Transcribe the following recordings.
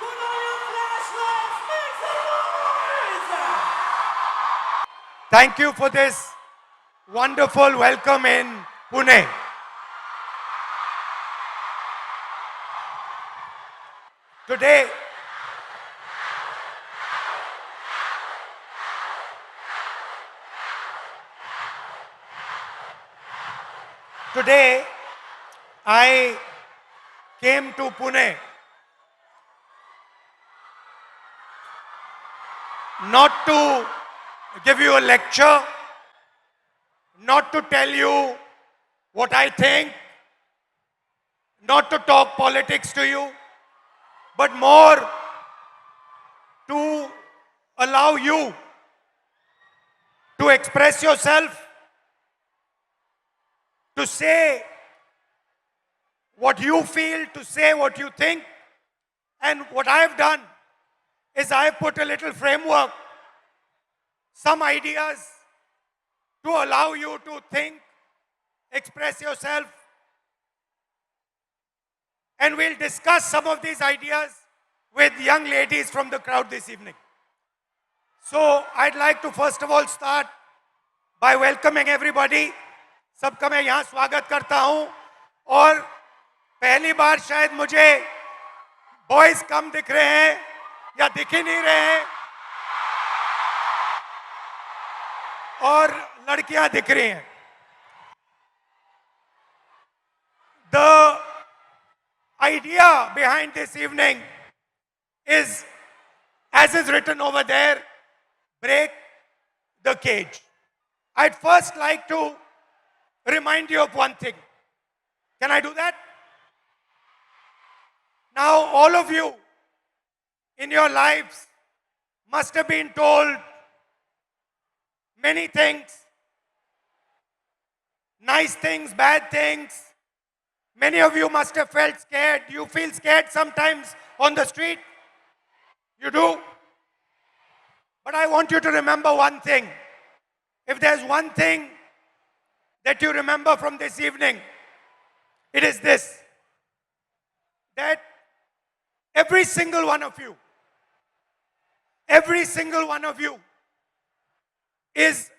Put on your flashlights, make some noise! Thank you for this wonderful welcome in Pune. Today, today I came to Pune not to give you a lecture, not to tell you what I think, not to talk politics to you, but more to allow you to express yourself, to say what you feel, to say what you think. And what I have done is I have put a little framework, some ideas to allow you to think, express yourself, and we'll discuss some of these ideas with young ladies from the crowd this evening. So I'd like to first of all start by welcoming everybody. सबका मैं यहाँ स्वागत करता हूँ और पहली बार शायद मुझे बॉयज कम दिख रहे हैं या दिख ही नहीं रहे हैं और लड़कियां दिख रही हैं. The idea behind this evening is, as is written over there, break the cage. I'd first like to remind you of one thing. Can I do that? Now, all of you in your lives must have been told many things, nice things, bad things. Many of you must have felt scared. You feel scared sometimes on the street. You do. But I want you to remember one thing. If there's one thing that you remember from this evening, it is this: that every single one of you is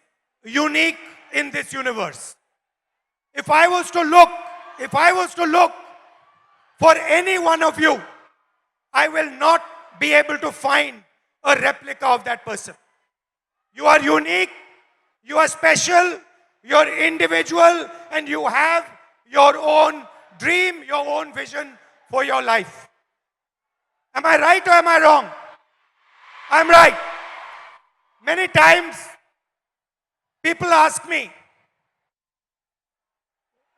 unique in this universe. If I was to look for any one of you, I will not be able to find a replica of that person. You are unique, you are special, you are individual, and you have your own dream, your own vision for your life. Am I right or am I wrong? I'm right. Many times people ask me,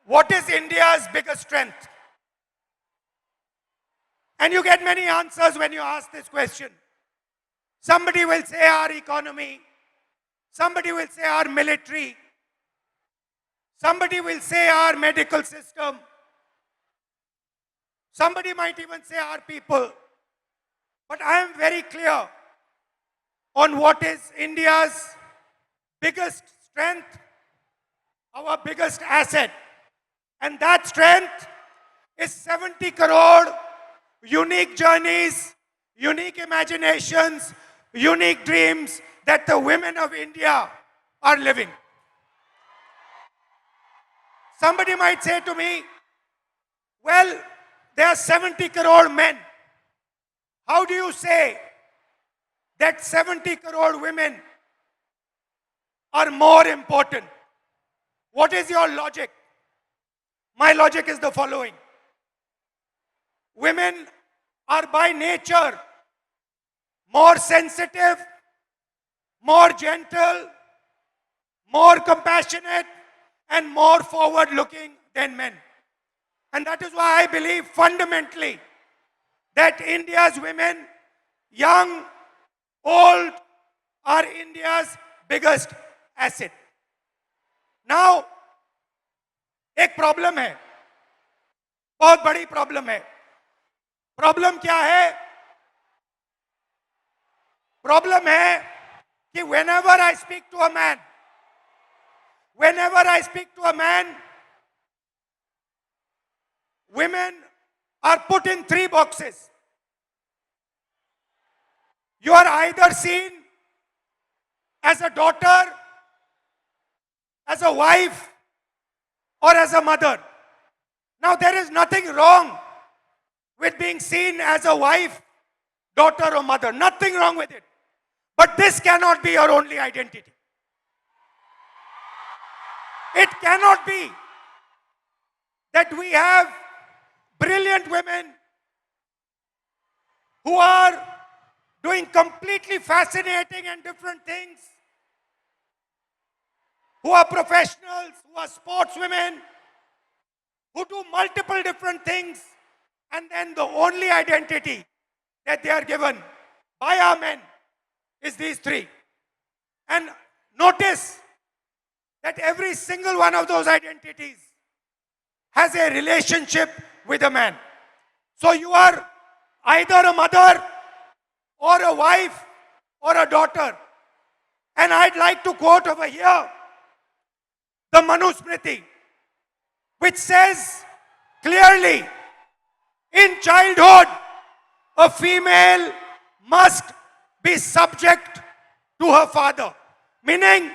what is India's biggest strength? And you get many answers when you ask this question. Somebody will say our economy. Somebody will say our military. Somebody will say our medical system. Somebody might even say our people. But I am very clear on what is India's biggest strength, our biggest asset. And that strength is 70 crore unique journeys, unique imaginations, unique dreams that the women of India are living. Somebody might say to me, well, there are 70 crore men. How do you say that 70 crore women are more important? What is your logic? My logic is the following. Women are by nature more sensitive, more gentle, more compassionate, and more forward-looking than men. And that is why I believe fundamentally that India's women, young, old, are India's biggest asset. Now, एक problem है, बहुत बड़ी problem है. Problem क्या है? Problem है कि whenever I speak to a man, women are put in 3 boxes. You are either seen as a daughter, as a wife, or as a mother. Now, there is nothing wrong with being seen as a wife, daughter, or mother. Nothing wrong with it. But this cannot be your only identity. It cannot be that we have brilliant women who are doing completely fascinating and different things, who are professionals, who are sportswomen, who do multiple different things, and then the only identity that they are given by our men is these three. And notice that every single one of those identities has a relationship with a man. So you are either a mother or a wife or a daughter. And I'd like to quote over here the Manusmriti, which says clearly, in childhood, a female must be subject to her father. Meaning,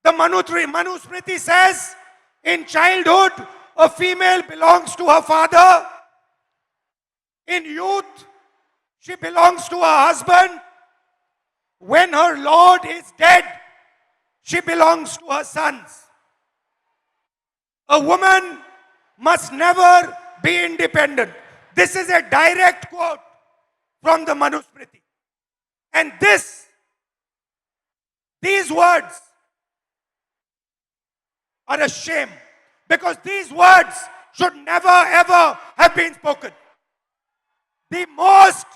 the Manusmriti says, in childhood, a female belongs to her father. In youth, she belongs to her husband. When her lord is dead, she belongs to her sons. A woman must never be independent. This is a direct quote from the Manusmriti. And these words are a shame, because these words should never ever have been spoken. The most...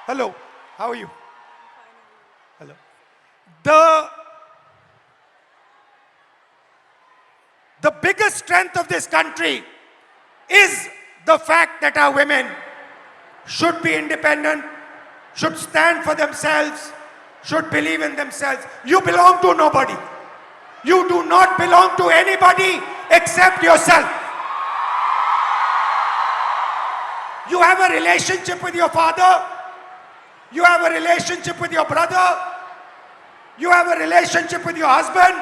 Hello, how are you? Hello. The biggest strength of this country is the fact that our women should be independent, should stand for themselves, should believe in themselves. You belong to nobody. You do not belong to anybody except yourself. You have a relationship with your father. You have a relationship with your brother. You have a relationship with your husband.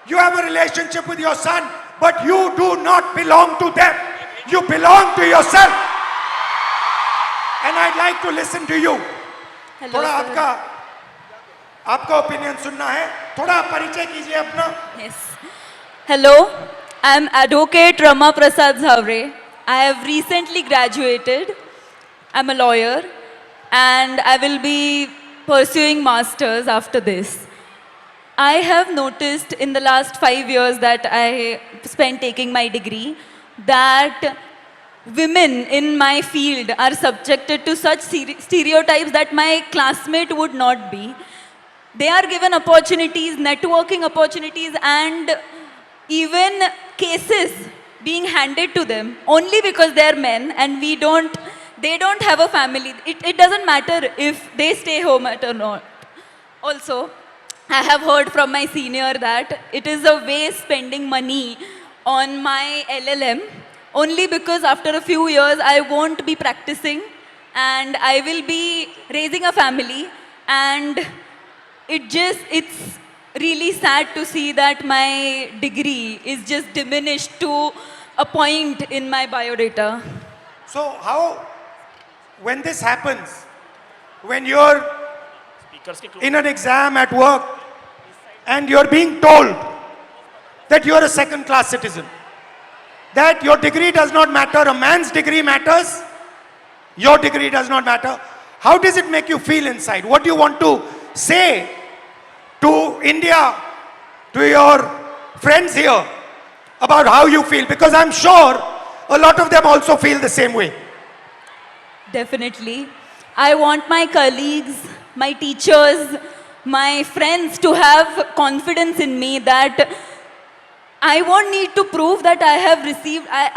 You have a relationship with your son. But you do not belong to them. You belong to yourself. And I'd like to listen to you. Hello, थोड़ा आपका opinion सुनना है. थोड़ा परिचय कीजिए अपना. Yes. Hello, I am Advocate Rama Prasad Zavre. I have recently graduated. I am a lawyer and I will be pursuing masters after this. I have noticed in the last 5 years that I spent taking my degree that women in my field are subjected to such stereotypes that my classmate would not be. They are given opportunities, networking opportunities, and even cases being handed to them only because they are men and they don't have a family. It doesn't matter if they stay home or not. Also, I have heard from my senior that it is a waste spending money on my LLM only because after a few years I won't be practicing and I will be raising a family, and it's really sad to see that my degree is just diminished to a point in my biodata. So how, when this happens, when you're in an exam at work and you're being told that you're a second-class citizen, that your degree does not matter, a man's degree matters, your degree does not matter, how does it make you feel inside? What do you want to say to India, to your friends here, about how you feel? Because I'm sure a lot of them also feel the same way. Definitely. I want my colleagues, my teachers, my friends to have confidence in me that I won't need to prove that I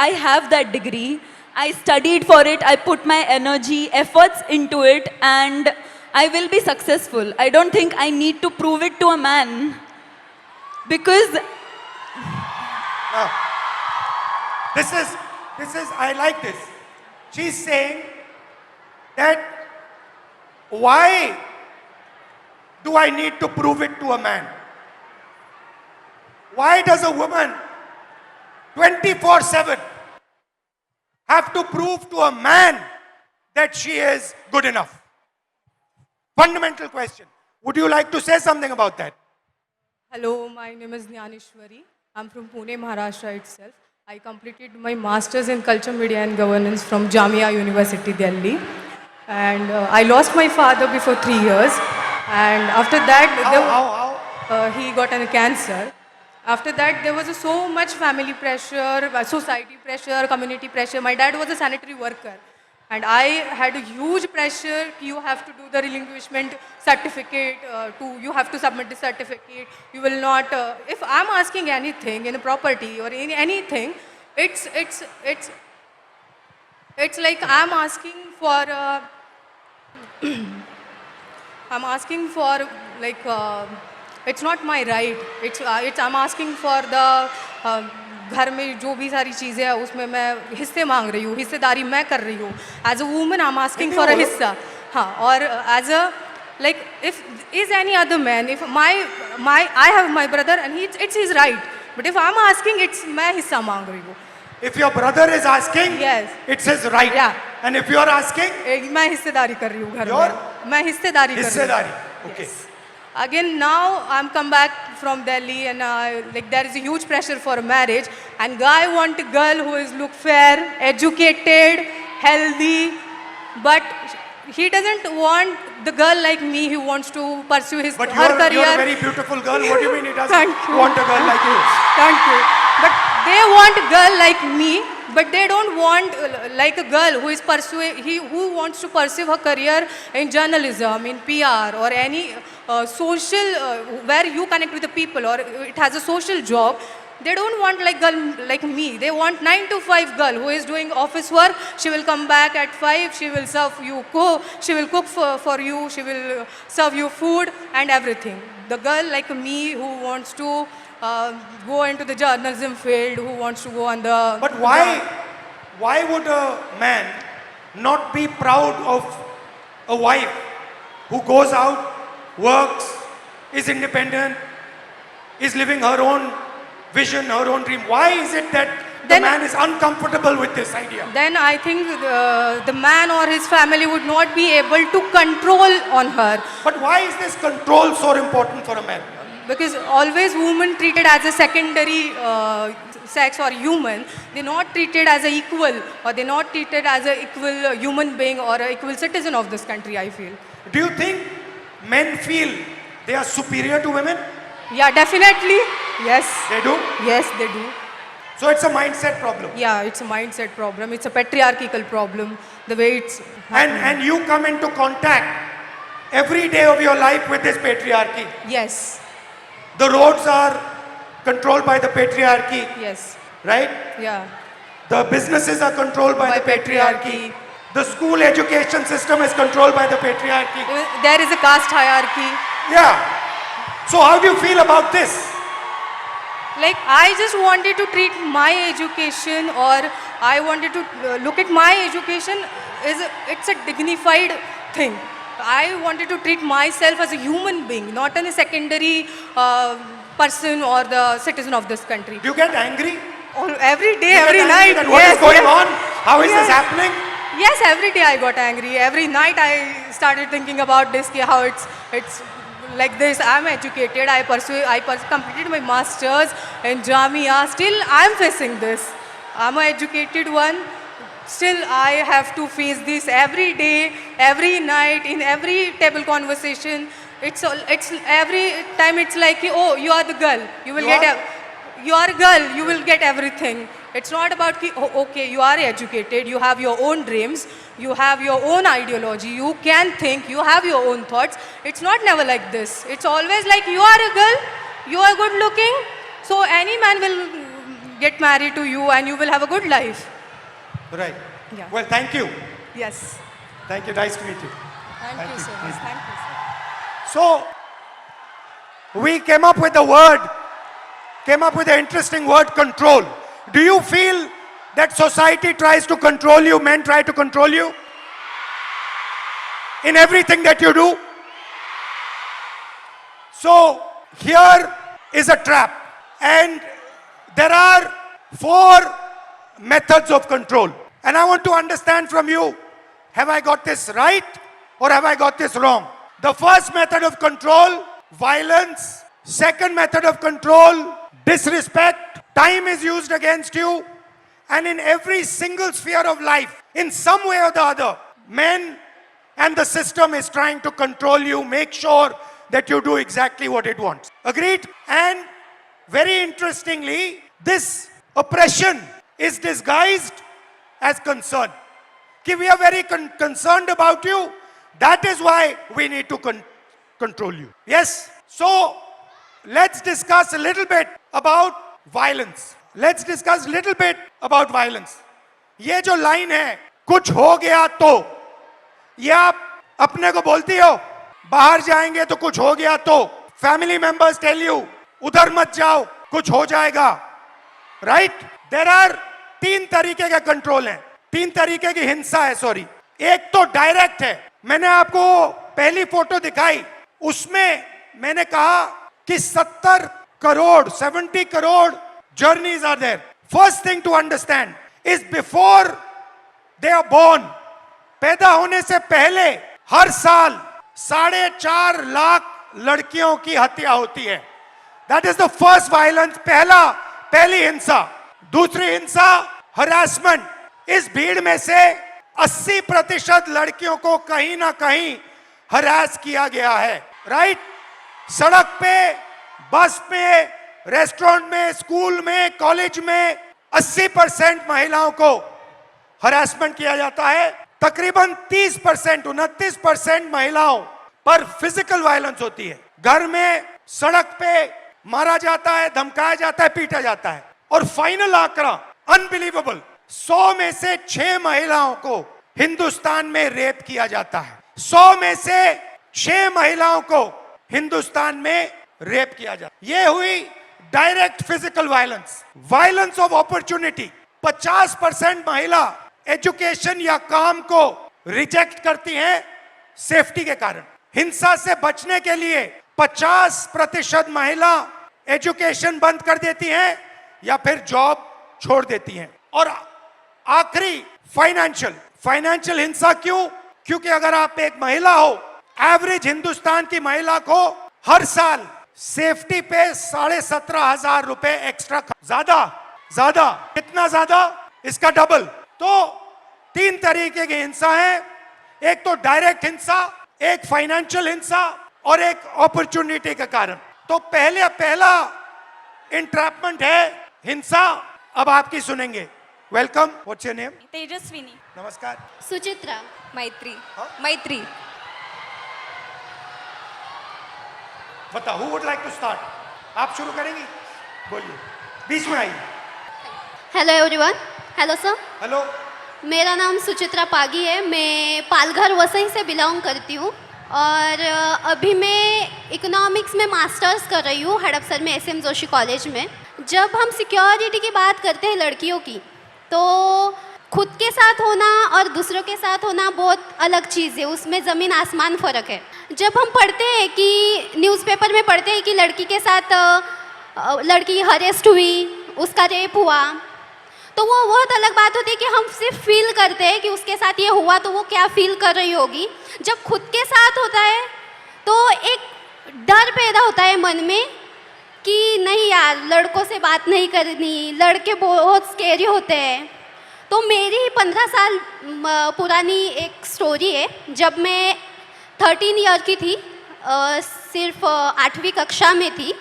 have that degree. I studied for it, I put my energy, efforts into it, and I will be successful. I don't think I need to prove it to a man. Because Now, this is, I like this. She's saying that Why do I need to prove it to a man? Why does a woman 24/7 have to prove to a man that she is good enough? Fundamental question. Would you like to say something about that? Hello, my name is Jnaneshwari. I'm from Pune, Maharashtra itself. I completed my master's in culture, media and governance from Jamia University, Delhi. And I lost my father before 3 years. And after that, How? he got a cancer. After that, there was so much family pressure, society pressure, community pressure. My dad was a sanitary worker. And I had a huge pressure. You have to do the relinquishment certificate. You have to submit the certificate. You will not. If I'm asking anything in a property or in anything, it's like I'm asking for. I'm asking for like. It's not my right. It's I'm asking for the. घर में जो भी सारी चीज़ें हैं उसमें मैं हिस्से मांग रही हूँ, हिस्सेदारी मैं कर रही हूँ. As a woman I am asking for a हिस्सा. हाँ, और as a like if is any other man, if my I have my brother and it's his right, but if I am asking it's मैं हिस्सा मांग रही हूँ. If your brother is asking, Yes. it's his right. Yeah. And if you are asking, मैं हिस्सेदारी कर रही हूँ घर Your? में. मैं हिस्सेदारी कर रही हूँ. हिस्सेदारी. Okay. Again, now I'm come back from Delhi and like there is a huge pressure for a marriage, and guy want a girl who is look fair, educated, healthy, but he doesn't want the girl like me who wants to pursue his But her career. you're a very beautiful girl. What do you mean he doesn't Thank you. want a girl like you? Thank you. But they want a girl like me, but they don't want like a girl who is who wants to pursue her career in journalism, in PR, or any social where you connect with the people, or it has a social job. They don't want like girl like me. They want 9 to 5 girl who is doing office work. She will come back at 5. She will serve you She will cook for you. She will serve you food and everything. The girl like me who wants to go into the journalism field, who wants to go on the. But why would a man not be proud of a wife who goes out, works, is independent, is living her own vision, her own dream? Why is it that the Then- man is uncomfortable with this idea? Then I think the man or his family would not be able to control on her, But why is this control so important for a man? because always women treated as a secondary sex or human. They're not treated as an equal, or they're not treated as an equal human being or an equal citizen of this country, I feel. Do you think men feel they are superior to women? Yeah, definitely. Yes. They do. Yes, they do. So it's a mindset problem. Yeah, it's a mindset problem. It's a patriarchal problem. The way it's And you come into contact every day of your life with this patriarchy. yes, The roads are controlled by the patriarchy, yes, right? yeah. The businesses are controlled by By the patriarchy. patriarchy. The school education system is controlled by the patriarchy. There is a caste hierarchy. Yeah. So how do you feel about this? Like I just wanted to treat my education, or I wanted to look at my education it's a dignified thing. I wanted to treat myself as a human being, not as a secondary person or the citizen of this country. Do you get angry? Every day, You get every angry night. that what is going on? How is this Yes. happening? Yes, every day I got angry. Every night I started thinking about this, how it's like this. I'm educated. I completed my masters in Jamia. Still, I'm facing this. I'm an educated one. Still, I have to face this every day, every night, in every table conversation. It's every time. It's like, oh, you are the girl. You will You get. are? You are a girl. You will get everything. It's not about, oh, okay, you are educated, you have your own dreams, you have your own ideology, you can think, you have your own thoughts. It's not never like this. It's always like you are a girl, you are good looking, so any man will get married to you and you will have a good life. Right. Yeah. Well, thank you. Yes. Thank you. Nice to meet you. Thank you so much. Thank you, sir. So, we came up with the interesting word control. Do you feel that society tries to control you, men try to control you? in everything that you do. So here is a trap, and there are 4 methods of control. And I want to understand from you, have I got this right or have I got this wrong? The first method of control, violence. Second method of control, disrespect. Time is used against you. And in every single sphere of life, in some way or the other, men and the system is trying to control you, make sure that you do exactly what it wants. Agreed? And very interestingly, this oppression is disguised as concern. Ki we are very concerned about you. That is why we need to control you. Yes? So, let's discuss a little bit about violence. Let's discuss a little bit about violence. ये जो line है, कुछ हो गया तो, ये आप अपने को बोलती हो, बाहर जाएंगे तो कुछ हो गया तो, फैमिली मेंबर्स टेल यू, उधर मत जाओ, कुछ हो जाएगा, राइट? देयर आर 3 तरीके के कंट्रोल हैं, 3 तरीके की हिंसा है, सॉरी. एक तो डायरेक्ट है. मैंने आपको पहली फोटो दिखाई, उसमें मैंने कहा कि 70 crore journeys are there. First thing to understand is before they are born, पैदा होने से पहले हर साल 4.5 लाख लड़कियों की हत्या होती है. That is the first violence, पहली हिंसा. दूसरी हिंसा, harassment. इस भीड़ में से 80% लड़कियों को कहीं ना कहीं हरास किया गया है, राइट? सड़क पे, बस पे, रेस्टोरेंट में, स्कूल में, कॉलेज में 80% महिलाओं को हरासमेंट किया जाता है. तकरीबन 29% महिलाओं पर फिजिकल वायलेंस होती है. घर में, सड़क पे मारा जाता है, धमकाया जाता है, पीटा जाता है. और फाइनल आंकड़ा अनबिलीवेबल, 100 में से 6 महिलाओं को हिंदुस्तान में रेप किया जाता है. 100 में से 6 महिलाओं को हिंदुस्तान में रेप किया जाता है. ये हुई direct physical violence. Violence of opportunity, 50% महिला एजुकेशन या काम को रिजेक्ट करती हैं सेफ्टी के कारण. हिंसा से बचने के लिए 50% महिला एजुकेशन बंद कर देती हैं या फिर जॉब छोड़ देती हैं. और आखिरी फाइनेंशियल हिंसा. क्यों? क्योंकि अगर आप एक महिला हो, एवरेज हिंदुस्तान की महिला को हर साल सेफ्टी पे 17,500 रुपए एक्स्ट्रा. ज्यादा कितना ज्यादा? इसका डबल. तो 3 तरीके की हिंसा है. एक तो डायरेक्ट हिंसा, एक फाइनेंशियल हिंसा और एक अपॉर्चुनिटी के कारण. तो पहला इंट्रैपमेंट है हिंसा. अब आपकी सुनेंगे. Welcome. What's your name? Tejaswini. नमस्कार. सुचित्रा. मैत्री. हाँ? मैत्री. बताओ, who would like to start? आप शुरू करेंगी? बोलिए, बीच में आइए. Hello everyone. Hello sir. Hello. मेरा नाम सुचित्रा पागी है. मैं पालघर वसई से बिलोंग करती हूँ और अभी मैं इकोनॉमिक्स में मास्टर्स कर रही हूँ हड़पसर में SM जोशी कॉलेज में. जब हम सिक्योरिटी की बात करते हैं लड़कियों की, तो खुद के साथ होना और दूसरों के साथ होना बहुत अलग चीज़ है. उसमें ज़मीन आसमान फ़र्क है. जब हम पढ़ते हैं कि न्यूज़पेपर में पढ़ते हैं कि लड़की के साथ लड़की हरेस्ट हुई, उसका रेप हुआ, तो वो बहुत अलग बात होती है कि हम सिर्फ फील करते हैं कि उसके साथ ये हुआ तो वो क्या फील कर रही होगी. जब खुद के साथ होता है तो एक डर पैदा होता है मन में कि नहीं यार, लड़कों से बात नहीं करनी, लड़के बहुत स्केरी होते हैं. तो मेरी 15 साल पुरानी एक स्टोरी है. जब मैं 13 ईयर की थी, सिर्फ 8वीं कक्षा में थी,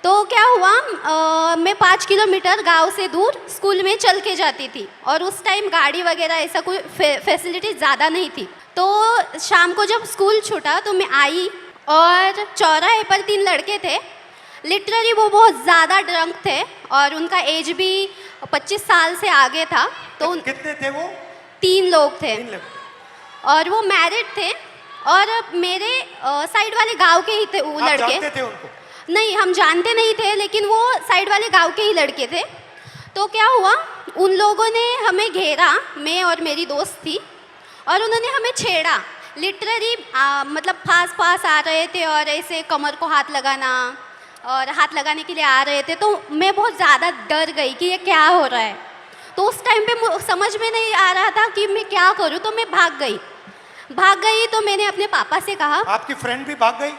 तो क्या हुआ, मैं 5 किलोमीटर गांव से दूर स्कूल में चल के जाती थी और उस टाइम गाड़ी वगैरह ऐसा कोई फैसिलिटी ज़्यादा नहीं थी. तो शाम को जब स्कूल छूटा तो मैं आई और चौराहे पर 3 लड़के थे. लिटरली वो बहुत ज़्यादा ड्रंक थे और उनका एज भी 25 साल से आगे था. तो कितने थे वो? 3 लोग थे 3 लोग. और वो मैरिड थे और मेरे साइड वाले गांव के ही थे वो आप लड़के. जानते थे उनको? नहीं, हम जानते नहीं थे, लेकिन वो साइड वाले गांव के ही लड़के थे. तो क्या हुआ, उन लोगों ने हमें घेरा, मैं और मेरी दोस्त थी, और उन्होंने हमें छेड़ा लिटरली मतलब पास पास आ रहे थे और ऐसे कमर को हाथ लगाना और हाथ लगाने के लिए आ रहे थे, तो मैं बहुत ज़्यादा डर गई कि ये क्या हो रहा है। तो उस टाइम पे समझ में नहीं आ रहा था कि मैं क्या करूं, तो मैं भाग गई। तो मैंने अपने पापा से कहा। आपकी फ्रेंड भी भाग गई?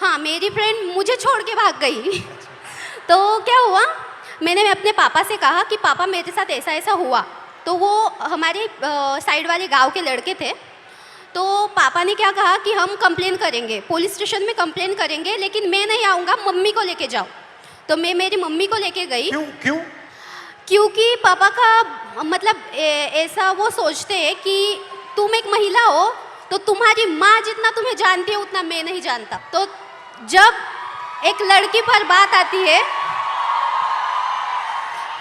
हाँ, मेरी फ्रेंड मुझे छोड़ के भाग गई। तो क्या हुआ, मैंने अपने पापा से कहा कि पापा मेरे साथ ऐसा ऐसा हुआ। तो वो हमारे साइड वाले गांव के लड़के थे। तो पापा ने क्या कहा कि हम कंप्लेन करेंगे, पुलिस स्टेशन में कंप्लेन करेंगे, लेकिन मैं नहीं आऊँगा, मम्मी को लेके जाओ। तो मैं मेरी मम्मी को लेके गई। क्यों? क्योंकि पापा का मतलब ऐसा वो सोचते हैं कि तुम एक महिला हो तो तुम्हारी माँ जितना तुम्हें जानती है उतना मैं नहीं जानता। तो जब एक लड़की पर बात आती है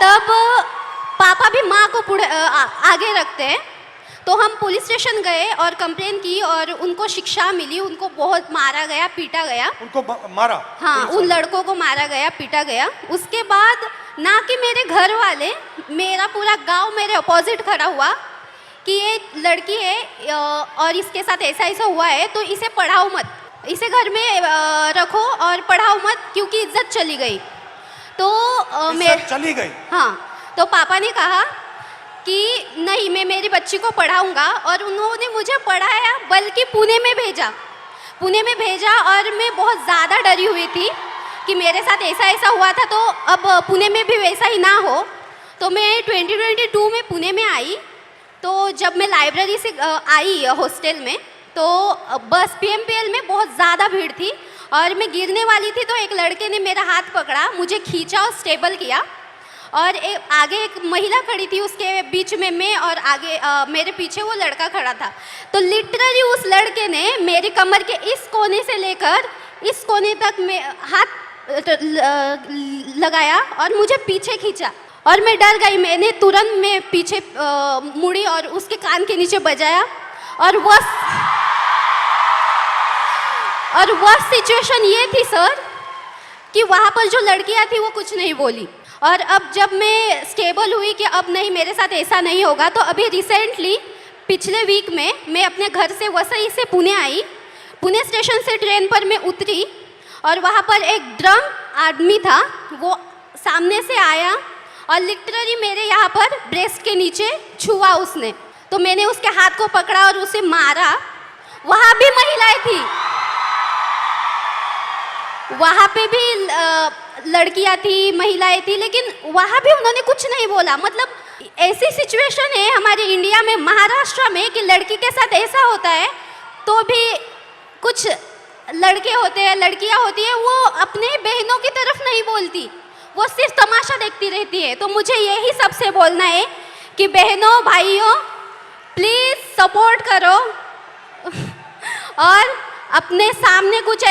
तब पापा भी माँ को आगे रखते हैं। तो हम पुलिस स्टेशन गए और कंप्लेन की और उनको शिक्षा मिली, उनको बहुत मारा गया, पीटा गया। उनको मारा? हाँ, उन लड़कों को मारा गया, पीटा गया। उसके बाद ना कि मेरे घर वाले, मेरा पूरा गांव मेरे अपोजिट खड़ा हुआ कि ये लड़की है और इसके साथ ऐसा ऐसा हुआ है, तो इसे पढ़ाओ मत, इसे घर में रखो और पढ़ाओ मत, क्योंकि इज्जत चली गई। तो इज्जत चली गई? हाँ। तो पापा ने कहा कि नहीं, मैं मेरी बच्ची को पढ़ाऊंगा, और उन्होंने मुझे पढ़ाया, बल्कि पुणे में भेजा। और मैं बहुत ज़्यादा डरी हुई थी कि मेरे साथ ऐसा ऐसा हुआ था, तो अब पुणे में भी वैसा ही ना हो। तो मैं 2022 में पुणे में आई। तो जब मैं लाइब्रेरी से आई हॉस्टल में, तो बस PMPL में बहुत ज़्यादा भीड़ थी और मैं गिरने वाली थी। तो एक लड़के ने मेरा हाथ पकड़ा, मुझे खींचा और स्टेबल किया, और आगे एक महिला खड़ी थी, उसके बीच में मैं, और आगे मेरे पीछे वो लड़का खड़ा था। तो लिटरली उस लड़के ने मेरी कमर के इस कोने से लेकर इस कोने तक में हाथ लगाया और मुझे पीछे खींचा, और मैं डर गई। मैंने तुरंत में पीछे मुड़ी और उसके कान के नीचे बजाया, और वह सिचुएशन ये थी सर कि वहाँ पर जो लड़कियाँ थी वो कुछ नहीं बोली। और अब जब मैं स्टेबल हुई कि अब नहीं, मेरे साथ ऐसा नहीं होगा, तो अभी रिसेंटली पिछले वीक में मैं अपने घर से वसई से पुणे आई। पुणे स्टेशन से ट्रेन पर मैं उतरी और वहाँ पर एक ड्रंक आदमी था, वो सामने से आया और लिटरली मेरे यहाँ पर ब्रेस्ट के नीचे छुआ उसने। तो मैंने उसके हाथ को पकड़ा और उसे मारा। वहाँ भी महिलाएं थी, वहाँ पे भी लड़कियाँ थी, महिलाएं थी, लेकिन वहाँ भी उन्होंने कुछ नहीं बोला। मतलब ऐसी सिचुएशन है हमारे इंडिया में, महाराष्ट्र में, कि लड़की के साथ ऐसा होता है तो भी कुछ लड़के होते हैं, लड़कियाँ होती है, वो अपने बहनों की तरफ नहीं बोलती, वो सिर्फ तमाशा देखती रहती है। तो मुझे यही सबसे बोलना है कि बहनों भाइयों, प्लीज़ सपोर्ट करो और अपने सामने कुछ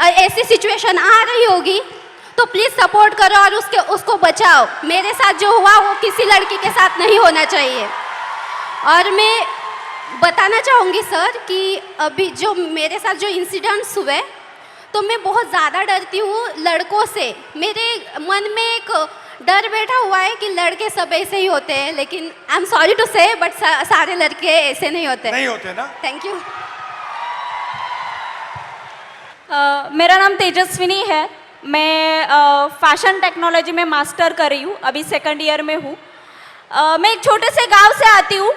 ऐसी सिचुएशन आ रही होगी तो प्लीज़ सपोर्ट करो और उसको बचाओ। मेरे साथ जो हुआ वो किसी लड़की के साथ नहीं होना चाहिए। और मैं बताना चाहूँगी सर कि अभी जो मेरे साथ जो इंसिडेंट्स हुए, तो मैं बहुत ज़्यादा डरती हूँ लड़कों से। मेरे मन में एक डर बैठा हुआ है कि लड़के सब ऐसे ही होते हैं, लेकिन आई एम सॉरी टू से, बट सारे लड़के ऐसे नहीं होते ना। Thank you. मेरा नाम तेजस्विनी है। मैं फैशन टेक्नोलॉजी में मास्टर कर रही हूँ, अभी 2nd ईयर में हूँ। मैं एक छोटे से गांव से आती हूँ।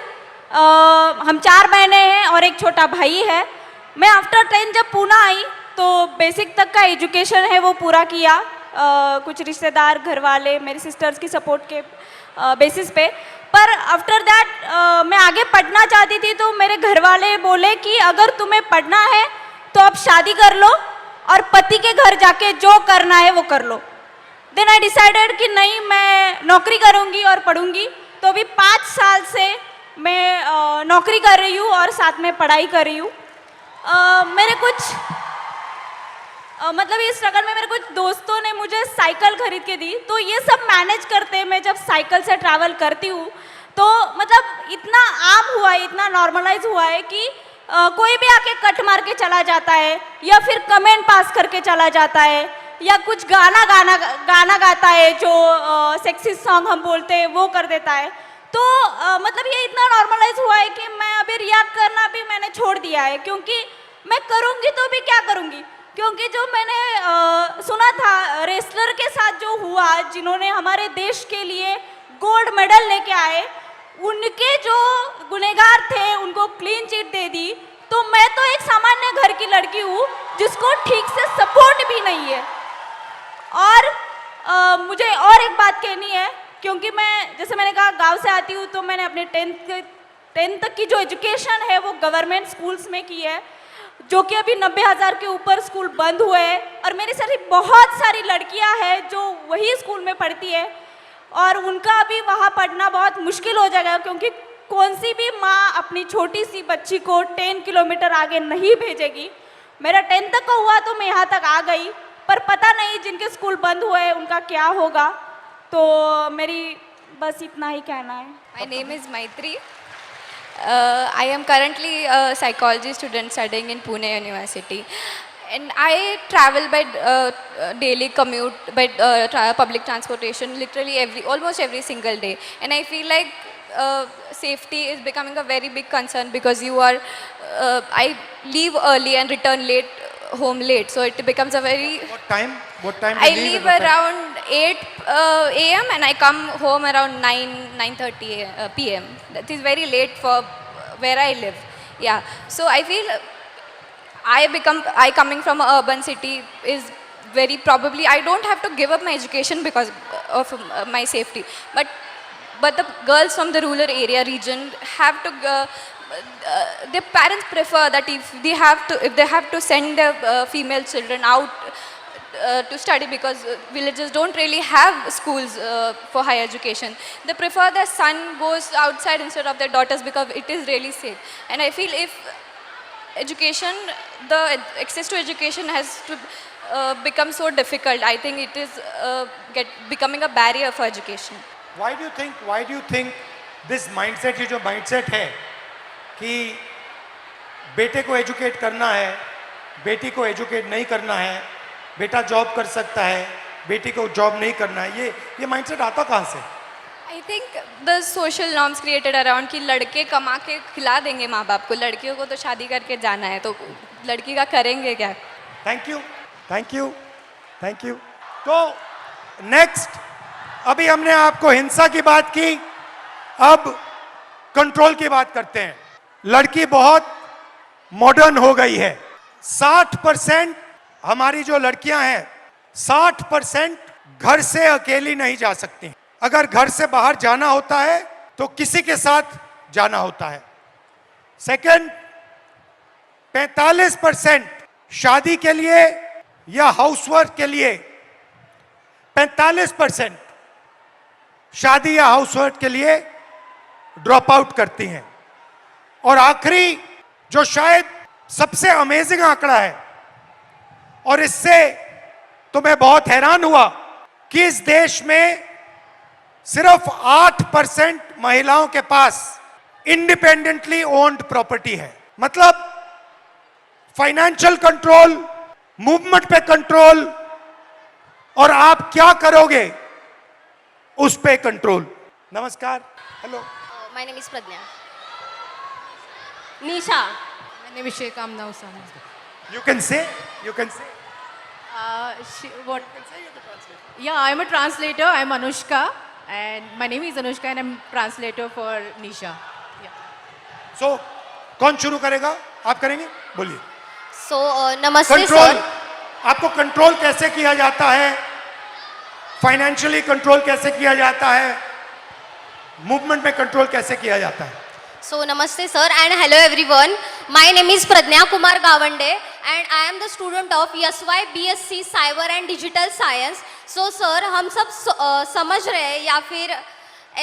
हम 4 बहनें हैं और एक छोटा भाई है। मैं आफ्टर 10 जब पुणे आई तो बेसिक तक का एजुकेशन है वो पूरा किया। कुछ रिश्तेदार, घर वाले, मेरी सिस्टर्स की सपोर्ट के बेसिस पे। पर आफ्टर दैट मैं आगे पढ़ना चाहती थी, तो मेरे घर वाले बोले कि अगर तुम्हें पढ़ना है तो अब शादी कर लो और पति के घर जाके जो करना है वो कर लो। देन आई डिसाइडेड कि नहीं, मैं नौकरी करूँगी और पढ़ूँगी। तो अभी 5 साल से मैं नौकरी कर रही हूँ और साथ में पढ़ाई कर रही हूँ। मेरे कुछ मतलब इस स्ट्रगल में मेरे कुछ दोस्तों ने मुझे साइकिल खरीद के दी, तो ये सब मैनेज करते मैं जब साइकिल से ट्रैवल करती हूँ तो मतलब इतना आम हुआ है, इतना नॉर्मलाइज हुआ है कि कोई भी आके कट मार के चला जाता है या फिर कमेंट पास करके चला जाता है या कुछ गाना गाता है जो सेक्सी सॉन्ग हम बोलते हैं वो कर देता है। तो मतलब ये इतना नॉर्मलाइज हुआ है कि मैं अभी रिएक्ट करना भी मैंने छोड़ दिया। किया है, क्योंकि मैं करूँगी तो भी क्या करूँगी, क्योंकि जो मैंने सुना था रेसलर के साथ जो हुआ, जिन्होंने हमारे देश के लिए गोल्ड मेडल लेके आए, उनके जो गुनहगार थे उनको क्लीन चिट दे दी। तो मैं तो एक सामान्य घर की लड़की हूँ जिसको ठीक से सपोर्ट भी नहीं है। और मुझे और एक बात कहनी है, क्योंकि मैं जैसे मैंने कहा गांव से आती हूँ, तो मैंने अपने टेंथ तक की जो एजुकेशन है वो गवर्नमेंट स्कूल्स में की है, जो कि अभी 90,000 के ऊपर स्कूल बंद हुए हैं। और मेरी सारी बहुत सारी लड़कियां हैं जो वही स्कूल में पढ़ती है, और उनका अभी वहाँ पढ़ना बहुत मुश्किल हो जाएगा, क्योंकि कौन सी भी माँ अपनी छोटी सी बच्ची को 10 किलोमीटर आगे नहीं भेजेगी। मेरा 10th तक का हुआ तो मैं यहाँ तक आ गई, पर पता नहीं जिनके स्कूल बंद हुए हैं उनका क्या होगा। तो मेरी बस इतना ही कहना है। My name is Maitri. I am currently a psychology student studying in Pune University. And I travel by daily commute by public transportation literally almost every single day. And I feel like safety is becoming a very big concern because I leave early and return home late. So it becomes a very... What time? What time? I you leave at what time? around 8 a.m. and I come home around 9:30 p.m. That is very late for where I live. Yeah. So I feel I coming from an urban city is very probably I don't have to give up my education because of my safety. But the girls from the rural area region have to. Their parents prefer that if they have to send their female children out to study because villages don't really have schools for higher education. They prefer their son goes outside instead of their daughters because it is really safe. And I feel if education, the access to education has to become so difficult, I think it is becoming a barrier for education. Why do you think this mindset, ये जो mindset है कि बेटे को educate करना है, बेटी को एजुकेट नहीं करना है, बेटा जॉब कर सकता है, बेटी को जॉब नहीं करना है, ये माइंडसेट आता कहाँ से? I think the social norms created around कि लड़के कमा के खिला देंगे माँ बाप को, लड़कियों को तो शादी करके जाना है, तो लड़की का करेंगे क्या? Thank you. तो नेक्स्ट, अभी हमने आपको हिंसा की बात की, अब कंट्रोल की बात करते हैं। लड़की बहुत मॉडर्न हो गई है। 60% हमारी जो लड़कियां हैं, 60% घर से अकेली नहीं जा सकती। अगर घर से बाहर जाना होता है तो किसी के साथ जाना होता है। सेकंड, 45% शादी के लिए या हाउसवर्क के लिए 45% शादी या हाउसवर्क के लिए ड्रॉप आउट करती हैं। और आखिरी जो शायद सबसे अमेजिंग आंकड़ा है, और इससे तो मैं बहुत हैरान हुआ कि इस देश में सिर्फ 8% महिलाओं के पास इंडिपेंडेंटली ओन्ड प्रॉपर्टी है। मतलब फाइनेंशियल कंट्रोल, मूवमेंट पे कंट्रोल, और आप क्या करोगे उस पे कंट्रोल। नमस्कार, hello. My name is Pradnya. Nisha. My name is Shekamna Usama. You can say. What? Yeah, I'm a translator. I'm Anushka, and my name is Anushka, and I'm translator for Nisha. Yeah. So, कौन शुरू करेगा? आप करेंगे? बोलिए। So, नमस्ते control, sir. आपको control कैसे किया जाता है? फाइनेंशियली कंट्रोल कैसे किया जाता है? मूवमेंट में कंट्रोल कैसे किया जाता है? So, namaste sir and hello everyone. My name is Pradnya Kumar Gawande and I am the student of YSY BSc Cyber and Digital Science. So sir, हम सब समझ रहे हैं या फिर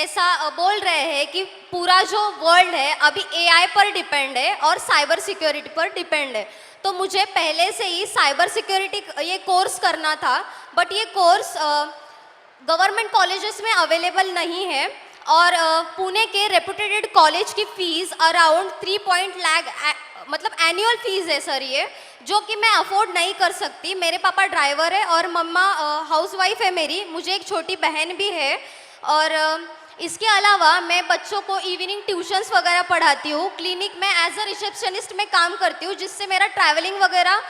ऐसा बोल रहे हैं कि पूरा जो वर्ल्ड है अभी AI पर डिपेंड है और साइबर सिक्योरिटी पर डिपेंड है। तो मुझे पहले से ही साइबर सिक्योरिटी ये कोर्स करना था, बट ये कोर्स गवर्नमेंट कॉलेजेस में अवेलेबल नहीं है और पुणे के रेपुटेड कॉलेज की फ़ीस अराउंड 3 लाख मतलब एनुअल फ़ीस है सर ये, जो कि मैं अफोर्ड नहीं कर सकती। मेरे पापा ड्राइवर है और मम्मा हाउसवाइफ है मेरी, मुझे एक छोटी बहन भी है और इसके अलावा मैं बच्चों को इवनिंग ट्यूशन्स वगैरह पढ़ाती हूँ। क्लिनिक में एज अ रिसेप्शनिस्ट में काम करती हूँ, जिससे मेरा ट्रैवलिंग वगैरह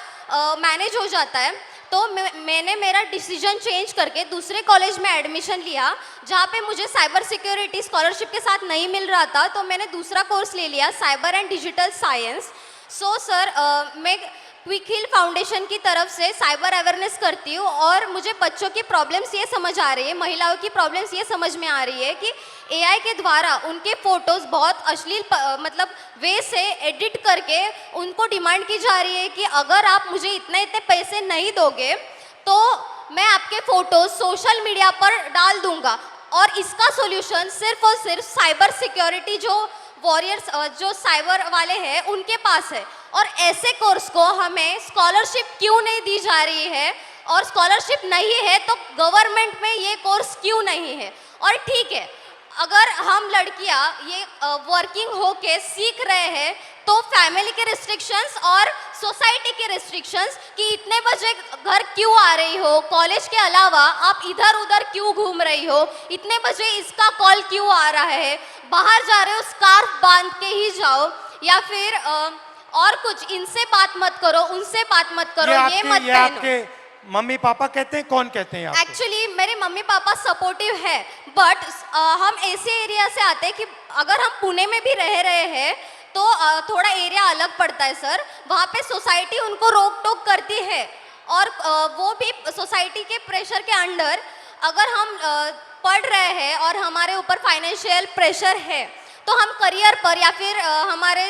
मैनेज हो जाता है। तो मैंने मेरा डिसीजन चेंज करके दूसरे कॉलेज में एडमिशन लिया, जहाँ पे मुझे साइबर सिक्योरिटी स्कॉलरशिप के साथ नहीं मिल रहा था, तो मैंने दूसरा कोर्स ले लिया, cyber and digital science. So sir, मैं क्विक हिल फाउंडेशन की तरफ से साइबर अवेयरनेस करती हूँ, और मुझे बच्चों की प्रॉब्लम्स ये समझ आ रही है, महिलाओं की प्रॉब्लम्स ये समझ में आ रही है कि एआई के द्वारा उनके फ़ोटोज़ बहुत अश्लील मतलब वे से एडिट करके उनको डिमांड की जा रही है कि अगर आप मुझे इतने इतने पैसे नहीं दोगे तो मैं आपके फ़ोटोज़ सोशल मीडिया पर डाल दूंगा। और इसका सॉल्यूशन सिर्फ और सिर्फ साइबर सिक्योरिटी जो वॉरियर्स जो साइबर वाले हैं उनके पास है। और ऐसे कोर्स को हमें स्कॉलरशिप क्यों नहीं दी जा रही है, और स्कॉलरशिप नहीं है तो गवर्नमेंट में ये कोर्स क्यों नहीं है। और ठीक है, अगर हम लड़कियां ये वर्किंग होके सीख रहे हैं तो फैमिली के रिस्ट्रिक्शंस और सोसाइटी के रिस्ट्रिक्शंस कि इतने बजे घर क्यों आ रही हो, कॉलेज के अलावा आप इधर उधर क्यों घूम रही हो, इतने बजे इसका कॉल क्यों आ रहा है, बाहर जा रहे हो स्कार्फ बांध के ही जाओ, या फिर और कुछ, इनसे बात मत करो, उनसे बात मत करो, ये मत ये पहनो। आपके मम्मी पापा कहते हैं, कौन कहते हैं आपको? एक्चुअली मेरे मम्मी पापा सपोर्टिव है, बट हम ऐसे एरिया से आते हैं कि अगर हम पुणे में भी रह रहे हैं तो थोड़ा एरिया अलग पड़ता है सर। वहाँ पे सोसाइटी उनको रोक टोक करती है, और वो भी सोसाइटी के प्रेशर के अंडर अगर हम पढ़ रहे हैं और हमारे ऊपर फाइनेंशियल प्रेशर है तो हम करियर पर या फिर हमारे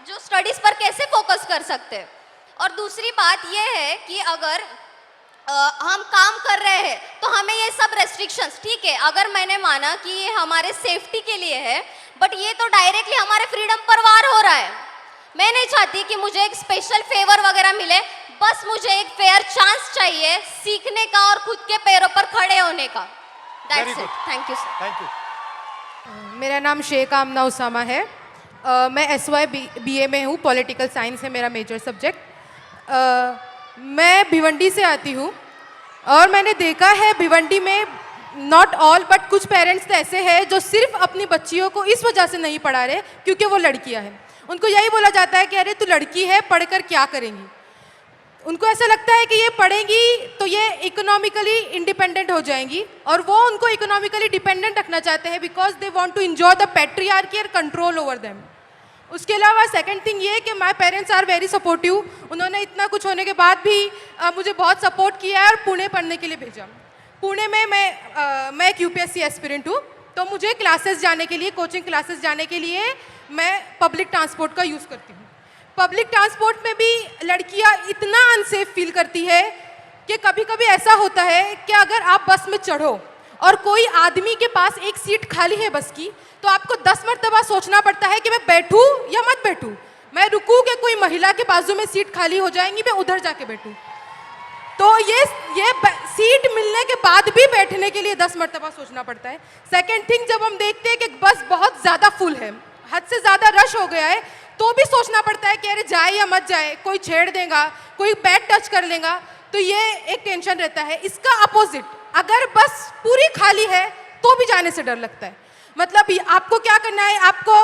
जो स्टडीज़ पर कैसे फोकस कर सकते हैं। और दूसरी बात यह है कि अगर हम काम कर रहे हैं तो हमें ये सब रेस्ट्रिक्शंस, ठीक है, अगर मैंने माना कि ये हमारे सेफ्टी के लिए है, बट ये तो डायरेक्टली हमारे फ्रीडम पर वार हो रहा है। मैं नहीं चाहती कि मुझे एक स्पेशल फेवर वगैरह मिले, बस मुझे एक फेयर चांस चाहिए सीखने का और खुद के पैरों पर खड़े होने का। Very that's it, good. Thank you sir. Thank you. मेरा नाम शेख आमना उसामा है। मैं SY BA में हूँ, पॉलिटिकल साइंस है मेरा मेजर सब्जेक्ट। मैं भिवंडी से आती हूँ, और मैंने देखा है भिवंडी में नॉट ऑल बट कुछ पेरेंट्स तो ऐसे हैं जो सिर्फ अपनी बच्चियों को इस वजह से नहीं पढ़ा रहे क्योंकि वो लड़कियां हैं। उनको यही बोला जाता है कि अरे तू लड़की है, पढ़कर क्या करेंगी। उनको ऐसा लगता है कि ये पढ़ेंगी तो ये इकोनॉमिकली इंडिपेंडेंट हो जाएंगी, और वो उनको इकोनॉमिकली डिपेंडेंट रखना चाहते हैं because they want to enjoy the patriarchy और कंट्रोल ओवर देम। उसके अलावा सेकंड थिंग ये है कि my parents are very supportive. उन्होंने इतना कुछ होने के बाद भी मुझे बहुत सपोर्ट किया है और पुणे पढ़ने के लिए भेजा। पुणे में मैं एक UPSC एस्पिरेंट हूँ, तो मुझे क्लासेस जाने के लिए, कोचिंग क्लासेस जाने के लिए मैं पब्लिक ट्रांसपोर्ट का यूज़ करती हूँ। पब्लिक ट्रांसपोर्ट में भी लड़कियाँ इतना अनसेफ फील करती है कि कभी कभी ऐसा होता है कि अगर आप बस में चढ़ो और कोई आदमी के पास एक सीट खाली है बस की, तो आपको 10 मरतबा सोचना पड़ता है कि मैं बैठूं या मत बैठूं, मैं रुकूं कि कोई महिला के बाजू में सीट खाली हो जाएंगी, मैं उधर जाके बैठूं। तो ये सीट मिलने के बाद भी बैठने के लिए 10 मरतबा सोचना पड़ता है। सेकंड थिंग, जब हम देखते हैं कि बस बहुत ज़्यादा फुल है, हद से ज़्यादा रश हो गया है, तो भी सोचना पड़ता है कि अरे जाए या मत जाए, कोई छेड़ देगा, कोई बैग टच कर लेगा, तो ये एक टेंशन रहता है। इसका अपोजिट, अगर बस पूरी खाली है तो भी जाने से डर लगता है। मतलब आपको क्या करना है, आपको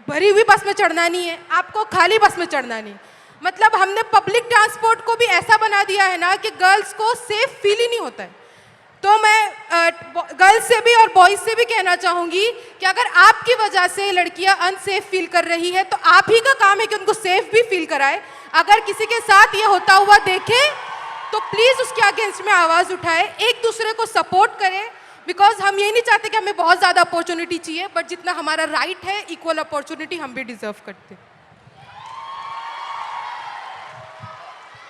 भरी हुई बस में चढ़ना नहीं है, आपको खाली बस में चढ़ना नहीं। मतलब हमने पब्लिक ट्रांसपोर्ट को भी ऐसा बना दिया है ना कि गर्ल्स को सेफ फील ही नहीं होता है। तो मैं गर्ल्स से भी और बॉयज़ से भी कहना चाहूँगी कि अगर आपकी वजह से लड़कियाँ अनसेफ फील कर रही है तो आप ही का काम है कि उनको सेफ भी फील कराए। अगर किसी के साथ ये होता हुआ देखें तो प्लीज़ उसके अगेंस्ट में आवाज़ उठाए, एक दूसरे को सपोर्ट करें, बिकॉज हम ये नहीं चाहते कि हमें बहुत ज़्यादा अपॉर्चुनिटी चाहिए, बट जितना हमारा राइट है इक्वल अपॉर्चुनिटी हम भी डिजर्व करते हैं।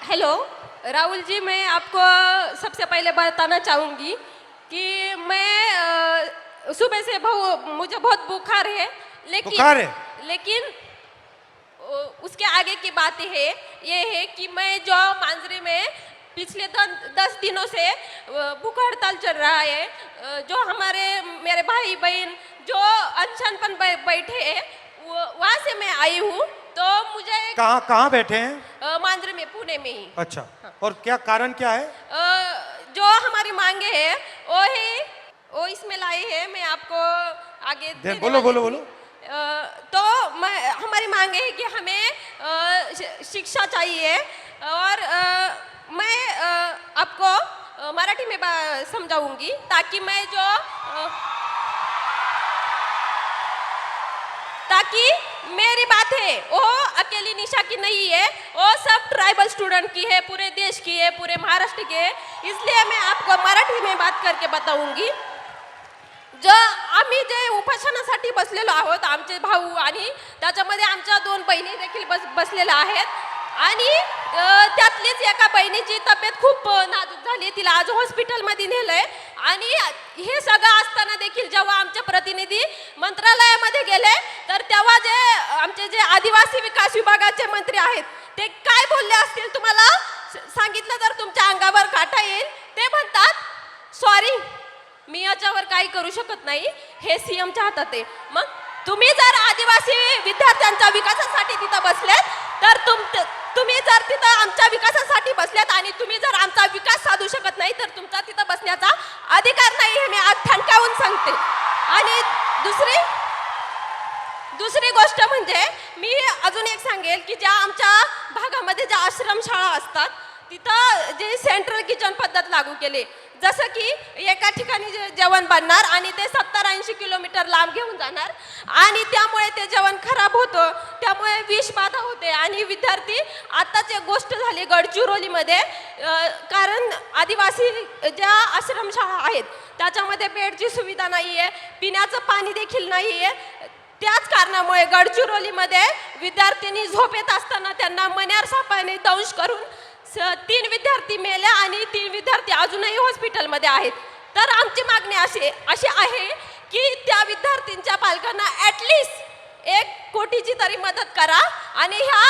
हेलो राहुल जी, मैं आपको सबसे पहले बताना चाहूँगी कि मैं सुबह से मुझे बहुत बुखार है, लेकिन उसके आगे की बात ये है कि मैं जो मांजरी में पिछले 10 दिनों से भूख हड़ताल चल रहा है, जो मेरे भाई बहन जो अनशन पर बैठे हैं वहाँ से मैं आई हूँ। तो मुझे कहाँ बैठे हैं? मांजरी में, पुणे में ही। अच्छा, और क्या कारण क्या है? जो हमारी मांगे है वो इसमें लाए हैं, मैं आपको आगे देने बोलो वाली बोलो थी। बोलो। तो हमारी मांग है कि हमें शिक्षा चाहिए और मैं आपको मराठी में समझाऊंगी ताकि मैं जो ताकि मेरी बात है वो अकेली निशा की नहीं है, वो सब ट्राइबल स्टूडेंट की है, पूरे देश की है, पूरे महाराष्ट्र की है। इसलिए मैं आपको मराठी में बात करके बताऊंगी। जो आम्ही जे उपोषणासाठी बसलेलो आहोत, आमचे भाऊ आणि त्याच्यामध्ये आमच्या 2 बहिणी देखील बसलेल्या आहेत आणि त्यातलीच एका बहिणीची तब्येत खूप नाजूक झाली, तिला आज हॉस्पिटलमध्ये नेलंय आणि हे सगळं असताना देखील जेव्हा आमचे प्रतिनिधी मंत्रालयामध्ये गेले तर तेव्हा जे आमचे जे आदिवासी विकास विभागाचे मंत्री आहेत ते काय बोलले असतील तुम्हाला सांगितलं तर तुमच्या अंगावर काटा येईल। ते म्हणतात सॉरी मी याच्यावर काही करू शकत नाही, हे सीएमच्या हातात आहे। मग तुम्ही जर आदिवासी विद्यार्थ्यांच्या विकासासाठी तिथं बसलेत तर तुम्ही जर तिथं आमच्या विकासासाठी बसल्यात आणि तुम्ही जर आमचा विकास साधू शकत नाही तर तुमचा तिथं बसण्याचा अधिकार नाही, हे मी आज ठणकावून सांगते। आणि दुसरी गोष्ट म्हणजे मी अजून एक सांगेल की ज्या आमच्या भागामध्ये ज्या आश्रमशाळा असतात तिथं जे सेंट्रल किचन पद्धत लागू केली, जसं की एका ठिकाणी जेवण बनणार आणि ते 70-80 किलोमीटर लांब घेऊन जाणार आणि त्यामुळे ते जेवण खराब होतं, त्यामुळे विषबाधा होते आणि विद्यार्थी आताच एक गोष्ट झाली गडचिरोलीमध्ये, कारण आदिवासी ज्या आश्रमशाळा आहेत त्याच्यामध्ये बेडची सुविधा नाही आहे, पिण्याचं पाणी देखील नाही आहे। त्याच कारणामुळे गडचिरोलीमध्ये विद्यार्थ्यांनी झोपेत असताना त्यांना मण्यार सापाने दंश करून 3 विद्यार्थी मेले आणि 3 विद्यार्थी अजूनही हॉस्पिटलमध्ये आहेत। तर आमची मागणी अशी आहे की त्या विद्यार्थ्यांच्या पालकांना ॲटलिस्ट 1 कोटीची तरी मदत करा आणि ह्या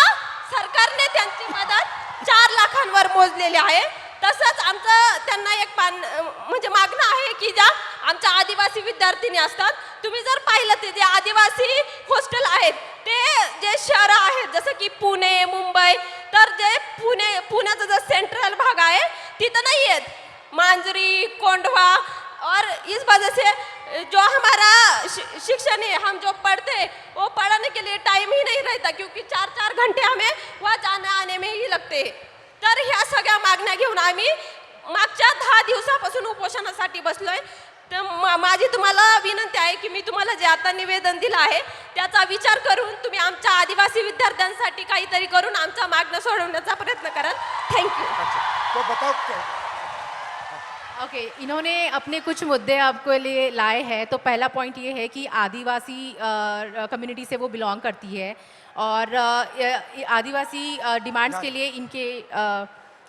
सरकारने त्यांची मदत 4 लाखांवर मोजलेली आहे। तसंच आमचं त्यांना एक म्हणजे मागणं आहे की ज्या आमच्या आदिवासी विद्यार्थिनी असतात, तुम्ही जर पाहिलं ते जे आदिवासी हॉस्टेल आहेत ते जे शहरं आहेत जसं की पुणे मुंबई, तर जे पुण्याचा जो सेंट्रल भाग आहे तिथं नाही आहेत, मांजरी कोंढवा, और इस वजह से जो हमारा शिक्षण है, हम जो पढ़ते वो पढ़ने के लिए टाइम ही नहीं रहता क्योंकि 4-4 घंटे हमें वहाँ जाने आने में ही लगते हैं। तर ह्या सगळ्या मागण्या घेऊन आम्ही मागच्या 10 दिवसापासून उपोषणासाठी बसलोय। तर माझी तुम्हाला विनंती आहे की मी तुम्हाला जे आता निवेदन दिलं आहे त्याचा विचार करून तुम्ही आमच्या आदिवासी विद्यार्थ्यांसाठी काहीतरी करून आमच्या मागण्या सोडवण्याचा प्रयत्न कराल। थँक्यू। तो बताओ ओके, इन्होंने अपने कुछ मुद्दे आपके लिए लाए हैं। तो पहला पॉइंट ये है कि आदिवासी कम्युनिटी से वो बिलोंग करती है और आदिवासी डिमांड्स के लिए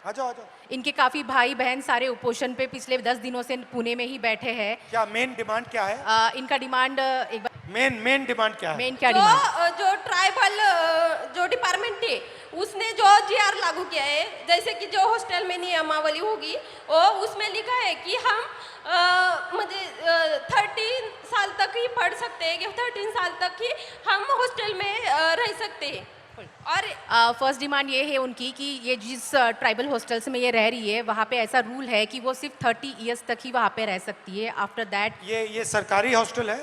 आ जाओ इनके काफ़ी भाई बहन सारे उपोषण पे पिछले 10 दिनों से पुणे में ही बैठे हैं। क्या मेन डिमांड क्या है? इनका डिमांड एक बार मेन डिमांड क्या है? मेन क्या डिमांड जो ट्राइबल जो डिपार्टमेंट है उसने जो जीआर लागू किया है, जैसे कि जो हॉस्टल में नियमावली होगी वो उसमें लिखा है कि हम मतलब 13 साल तक ही पढ़ सकते हैं कि 13 साल तक ही हम हॉस्टल में रह सकते हैं। और फर्स्ट डिमांड ये है उनकी कि ये जिस ट्राइबल हॉस्टल्स में ये रह रही है वहाँ पे ऐसा रूल है कि वो सिर्फ 30 इयर्स तक ही वहाँ पे रह सकती है। आफ्टर दैट ये सरकारी हॉस्टल है?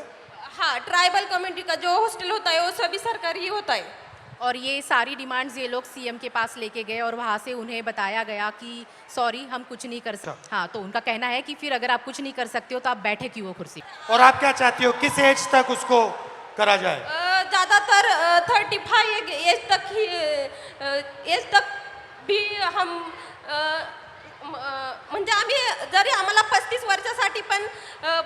हाँ, ट्राइबल कम्युनिटी का जो हॉस्टल होता है वो सभी सरकारी होता है। और ये सारी डिमांड्स ये लोग सीएम के पास लेके गए और वहाँ से उन्हें बताया गया कि सॉरी हम कुछ नहीं कर सकते। हाँ, तो उनका कहना है कि फिर अगर आप कुछ नहीं कर सकते हो तो आप बैठे क्यों हो कुर्सी। और आप क्या चाहती हो, किस एज तक उसको करा जाए? ज़्यादातर 35 एज तक भी हम म्हणजे आम्ही जरी आम्हाला 35 वर्षासाठी पण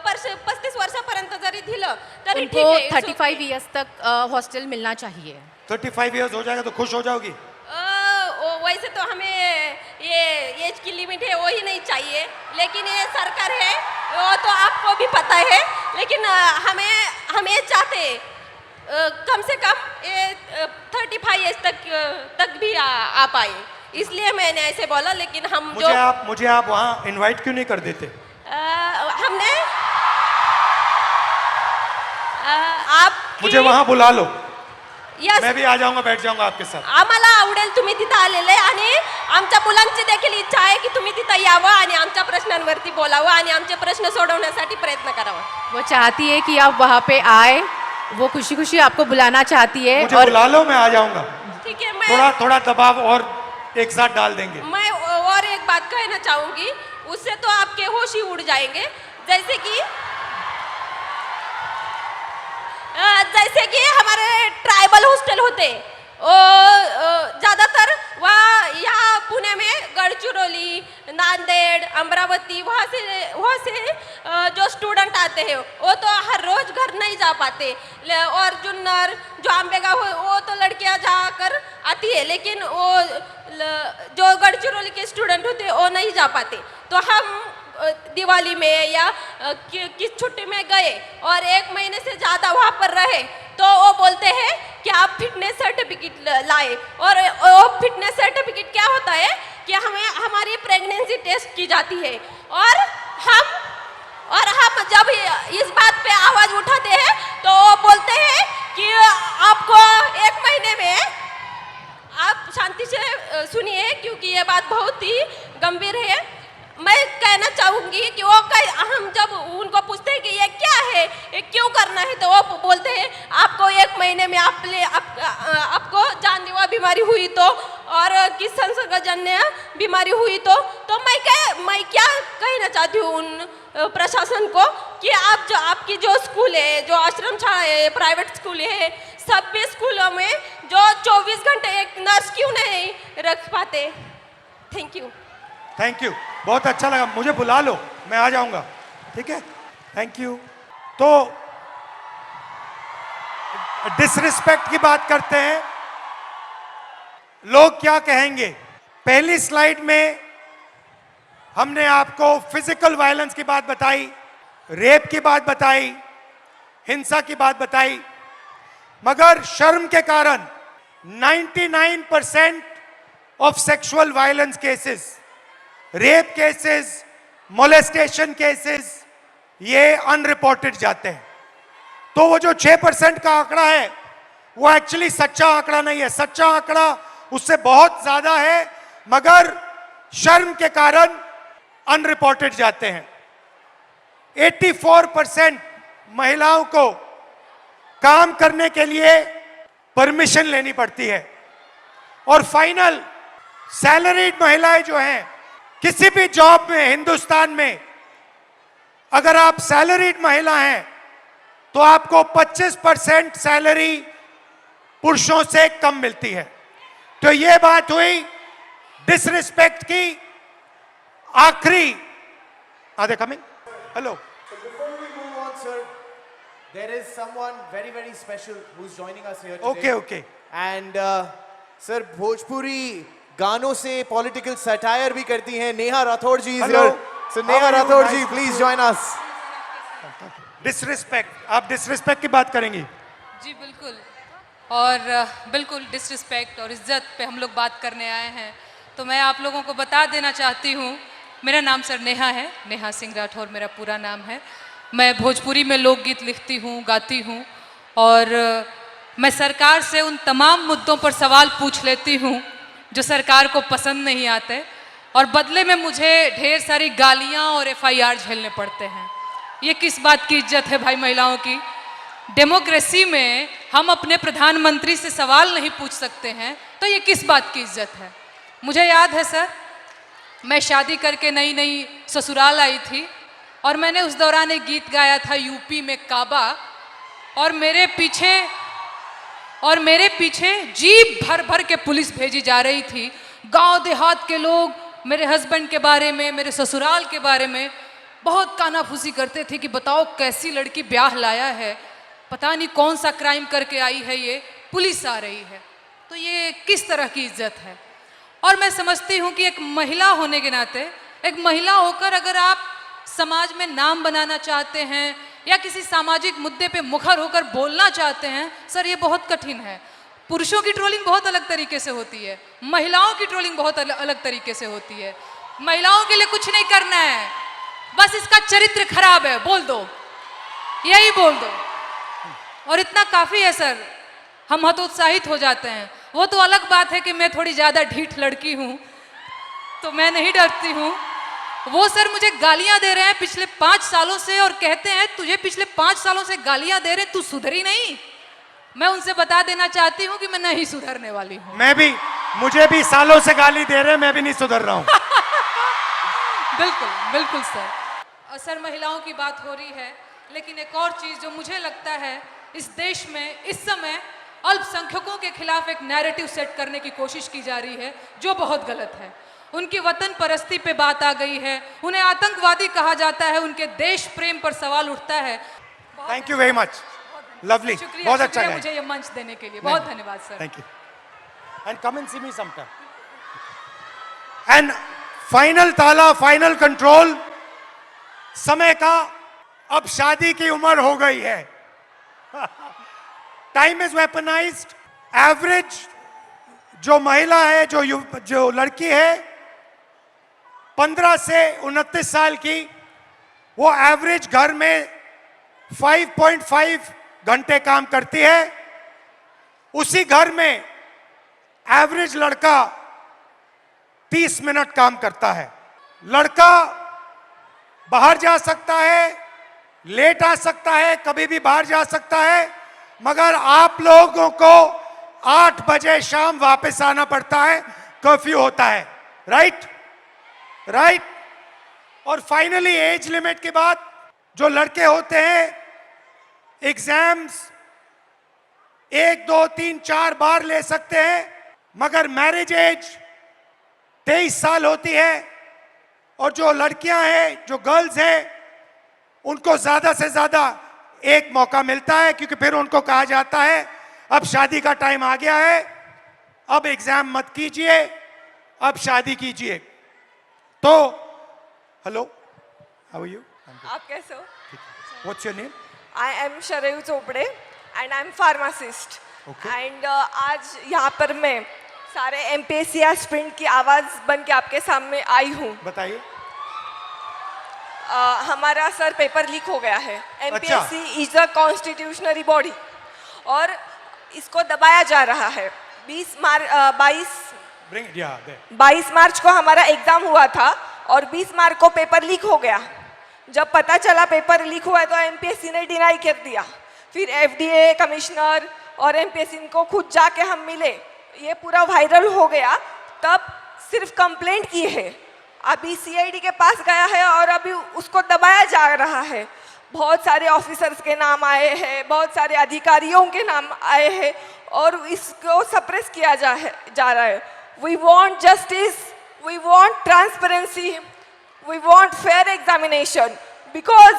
35 वर्षापर्यंत जरी दिलं तरी ठीक उनको आहे। 35 इयर्स तक हॉस्टल मिलना चाहिए। 35 इयर्स हो जाएगा तो खुश हो जाओगी? वैसे तो हमें ये एज की लिमिट है वो ही नहीं चाहिए, लेकिन ये सरकार है वो तो आपको भी पता है, लेकिन हम ये चाहते हैं कम से कम ये 35 एज तक भी आ पाए, इसलिए मैंने ऐसे बोला। लेकिन हम मुझे आप वहाँ इनवाइट क्यों नहीं कर देते? हमने आप मुझे वहाँ बुला लो। Yes. मैं भी आ जाऊंगा, बैठ जाऊंगा आपके साथ. आम्हाला आवडेल तुम्ही तिथं आलेले आणि आमच्या मुलांची देखील इच्छा आहे की तुम्ही तिथं यावं आणि आमच्या प्रश्नांवरती बोलावं आणि आमचे प्रश्न सोडवण्यासाठी प्रयत्न करावा. वो चाहती है कि आप वहाँ पे आए, वो खुशी खुशी आपको बुलाना चाहती है. मुझे और बुला लो, मैं आ जाऊंगा. ठीक है. थोड़ा थोड़ा दबाव और एक साथ डाल देंगे. मैं और एक बात कहना चाहूंगी, उससे तो आपके होश ही उड़ जाएंगे. जैसे कि हमारे ट्राइबल हॉस्टल होते ज़्यादातर वहाँ यहाँ पुणे में गढ़चिरौली, नांदेड़, अमरावती वहाँ से जो स्टूडेंट आते हैं वो तो हर रोज़ घर नहीं जा पाते. और जुन्नर जो आंबेगांव वो तो लड़कियाँ जाकर आती है, लेकिन वो जो गढ़चिरौली के स्टूडेंट होते वो नहीं जा पाते. तो हम दिवाली में या किस छुट्टी में गए और 1 महीने से ज़्यादा वहाँ पर रहे तो वो बोलते हैं कि आप फिटनेस सर्टिफिकेट लाए. और वो फिटनेस सर्टिफिकेट क्या होता है कि हमें हमारी प्रेगनेंसी टेस्ट की जाती है. और हम जब इस बात पे आवाज़ उठाते हैं तो वो बोलते हैं कि आपको 1 महीने में, आप शांति से सुनिए क्योंकि ये बात बहुत ही गंभीर है. मैं कहना चाहूँगी कि हम जब उनको पूछते हैं कि ये क्या है, ये क्यों करना है, तो वो बोलते हैं आपको 1 महीने में आपको जानलेवा बीमारी हुई तो और किस संसर्गजन्य बीमारी हुई तो मैं क्या कहना चाहती हूँ उन प्रशासन को कि आपकी जो स्कूल है, जो आश्रम शाला है, प्राइवेट स्कूल है, सभी स्कूलों में जो 24 घंटे एक नर्स क्यों नहीं रख पाते. Thank you. थैंक यू, बहुत अच्छा लगा. मुझे बुला लो, मैं आ जाऊंगा. ठीक है, थैंक यू. तो डिसरिस्पेक्ट की बात करते हैं. लोग क्या कहेंगे. पहली स्लाइड में हमने आपको फिजिकल वायलेंस की बात बताई, रेप की बात बताई, हिंसा की बात बताई, मगर शर्म के कारण 99% of sexual violence cases, rape cases, molestation cases, ये अनरिपोर्टेड जाते हैं. तो वो जो 6% का आंकड़ा है वो एक्चुअली सच्चा आंकड़ा नहीं है. सच्चा आंकड़ा उससे बहुत ज्यादा है, मगर शर्म के कारण अनरिपोर्टेड जाते हैं. 84% महिलाओं को काम करने के लिए परमिशन लेनी पड़ती है. और फाइनल सैलरीड महिलाएं जो हैं, किसी भी जॉब में हिंदुस्तान में अगर आप सैलरीड महिला हैं तो आपको 25% सैलरी पुरुषों से कम मिलती है. तो ये बात हुई डिसरिस्पेक्ट की. आखिरी are they coming? Hello. So before we move on, sir, there is someone very, very special who's joining us here today. Okay. And sir, Bhojpuri गानों से पॉलिटिकल सटायर भी करती हैं. Neha Rathore ji is here. So Neha Rathore ji, please join us. Disrespect, आप disrespect की बात करेंगी? जी बिल्कुल. और बिल्कुल डिसरिस्पेक्ट और इज्जत पे हम लोग बात करने आए हैं. तो मैं आप लोगों को बता देना चाहती हूँ, मेरा नाम सर नेहा है, नेहा सिंह राठौर मेरा पूरा नाम है. मैं भोजपुरी में लोकगीत लिखती हूँ, गाती हूँ और मैं सरकार से उन तमाम मुद्दों पर सवाल पूछ लेती हूँ जो सरकार को पसंद नहीं आते और बदले में मुझे ढेर सारी गालियाँ और FIR झेलने पड़ते हैं. ये किस बात की इज्जत है भाई महिलाओं की? डेमोक्रेसी में हम अपने प्रधानमंत्री से सवाल नहीं पूछ सकते हैं तो ये किस बात की इज्जत है? मुझे याद है सर, मैं शादी करके नई नई ससुराल आई थी और मैंने उस दौरान एक गीत गाया था यूपी में काबा, और मेरे पीछे जीप भर भर के पुलिस भेजी जा रही थी. गांव देहात के लोग मेरे हस्बैंड के बारे में, मेरे ससुराल के बारे में बहुत कानाफूसी करते थे कि बताओ कैसी लड़की ब्याह लाया है, पता नहीं कौन सा क्राइम करके आई है, ये पुलिस आ रही है. तो ये किस तरह की इज्जत है? और मैं समझती हूँ कि एक महिला होने के नाते, एक महिला होकर अगर आप समाज में नाम बनाना चाहते हैं या किसी सामाजिक मुद्दे पे मुखर होकर बोलना चाहते हैं, सर ये बहुत कठिन है. पुरुषों की ट्रोलिंग बहुत अलग तरीके से होती है, महिलाओं की ट्रोलिंग बहुत अलग तरीके से होती है. महिलाओं के लिए कुछ नहीं करना है, बस इसका चरित्र खराब है बोल दो, यही बोल दो और इतना काफ़ी है सर. हम हतोत्साहित हो जाते हैं। वो तो अलग बात है कि मैं थोड़ी ज़्यादा ढीठ लड़की हूँ, तो मैं नहीं डरती हूँ। वो सर मुझे गालियाँ दे रहे हैं पिछले 5 सालों से और कहते हैं तुझे पिछले 5 सालों से गालियाँ दे रहे, तू सुधरी नहीं। मैं उनसे बता देना चाहती हूँ कि मैं नहीं सुधरने वाली हूँ। मुझे भी सालों से गाली दे रहे हैं, मैं भी नहीं सुधर रहा हूँ। बिल्कुल बिल्कुल सर। और सर महिलाओं की बात हो रही है, लेकिन एक और चीज़ जो मुझे लगता है इस देश में इस समय अल्पसंख्यकों के खिलाफ एक नैरेटिव सेट करने की कोशिश की जा रही है जो बहुत गलत है। उनकी वतन परस्ती पे बात आ गई है, उन्हें आतंकवादी कहा जाता है, उनके देश प्रेम पर सवाल उठता है। Thank you very much, lovely, शुक्रिया, बहुत अच्छा शुक्रिया गाया। मुझे ये मंच देने के लिए, बहुत धन्यवाद sir. Thank you and come and see me sometime. And final ताला, फाइनल कंट्रोल, समय का अब शादी की उम्र हो गई है। Time is weaponised. एवरेज जो महिला है, जो लड़की है 15 से 29 साल की, वो एवरेज घर में 5.5 घंटे काम करती है। उसी घर में एवरेज लड़का 30 मिनट काम करता है। लड़का बाहर जा सकता है, लेट आ सकता है, कभी भी बाहर जा सकता है, मगर आप लोगों को 8 बजे शाम वापस आना पड़ता है, कर्फ्यू होता है। Right right. और फाइनली एज लिमिट के बाद जो लड़के होते हैं एग्जाम्स 1, 2, 3, 4 बार ले सकते हैं, मगर मैरिज एज 23 साल होती है। और जो लड़कियां हैं, जो गर्ल्स हैं, उनको ज्यादा से ज्यादा एक मौका मिलता है, क्योंकि फिर उनको कहा जाता है अब शादी का टाइम आ गया है, अब एग्जाम मत कीजिए, अब शादी कीजिए। तो हेलो, हाउ आर यू? आप कैसे हो? What's your name? I am Sharayu Chopde and I am pharmacist. Okay. And आज यहाँ पर मैं सारे एमपीएससी एस्पिरेंट की आवाज़ बन के आपके सामने आई हूँ। बताइए। हमारा सर पेपर लीक हो गया है। एमपीएससी इज अ कॉन्स्टिट्यूशनरी बॉडी और इसको दबाया जा रहा है। 22 मार्च को हमारा एग्जाम हुआ था और 20 मार्च को पेपर लीक हो गया। जब पता चला पेपर लीक हुआ है तो एमपीएससी ने डिनाई कर दिया। फिर एफडीए कमिश्नर और एमपीएससी को खुद जाके हम मिले, ये पूरा वायरल हो गया। तब सिर्फ कंप्लेंट की है, अभी सीआईडी के पास गया है और अभी उसको दबाया जा रहा है। बहुत सारे ऑफिसर्स के नाम आए हैं, बहुत सारे अधिकारियों के नाम आए हैं और इसको सप्रेस किया जा रहा है। We want justice, we want transparency, we want fair examination, because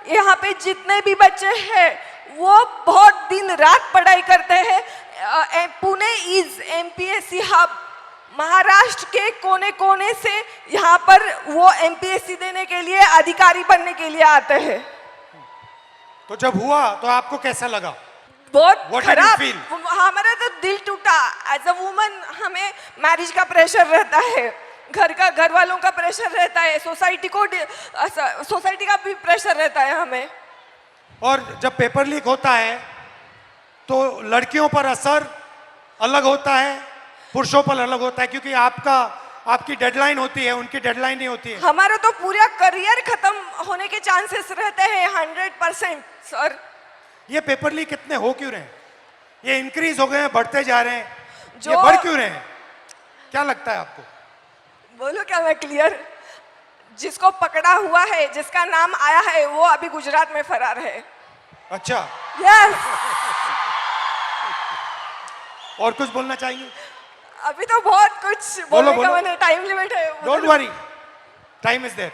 यहाँ पे जितने भी बच्चे हैं वो बहुत दिन रात पढ़ाई करते हैं। Pune is MPSC hub. Maharashtra के कोने कोने से यहाँ पर वो एमपीएससी देने के लिए, अधिकारी बनने के लिए आते हैं। तो जब हुआ तो आपको कैसा लगा? बहुत खराब। feel? हमारा तो दिल टूटा। एज अ वुमन हमें मैरिज का प्रेशर रहता है, घर वालों का प्रेशर रहता है, सोसाइटी का भी प्रेशर रहता है हमें। और जब पेपर लीक होता है तो लड़कियों पर असर अलग होता है, पुरुषों पर अलग होता है, क्योंकि आपकी डेडलाइन होती है, उनकी डेडलाइन नहीं होती है। हमारा तो पूरा करियर खत्म होने के चांसेस रहते हैं 100%। सर ये पेपर लीक कितने हो क्यों रहे हैं? ये इंक्रीज हो गए हैं, बढ़ते जा रहे हैं, ये जो- बढ़ क्यों रहे हैं? क्या लगता है आपको? बोलो क्या मैं क्लियर? जिसको पकड़ा हुआ है, जिसका नाम आया है, वो अभी गुजरात में फरार है। अच्छा, यस। और कुछ बोलना चाहेंगे? अभी तो बहुत कुछ बोलने का मैंने, टाइम लिमिट है। Don't worry, time is there.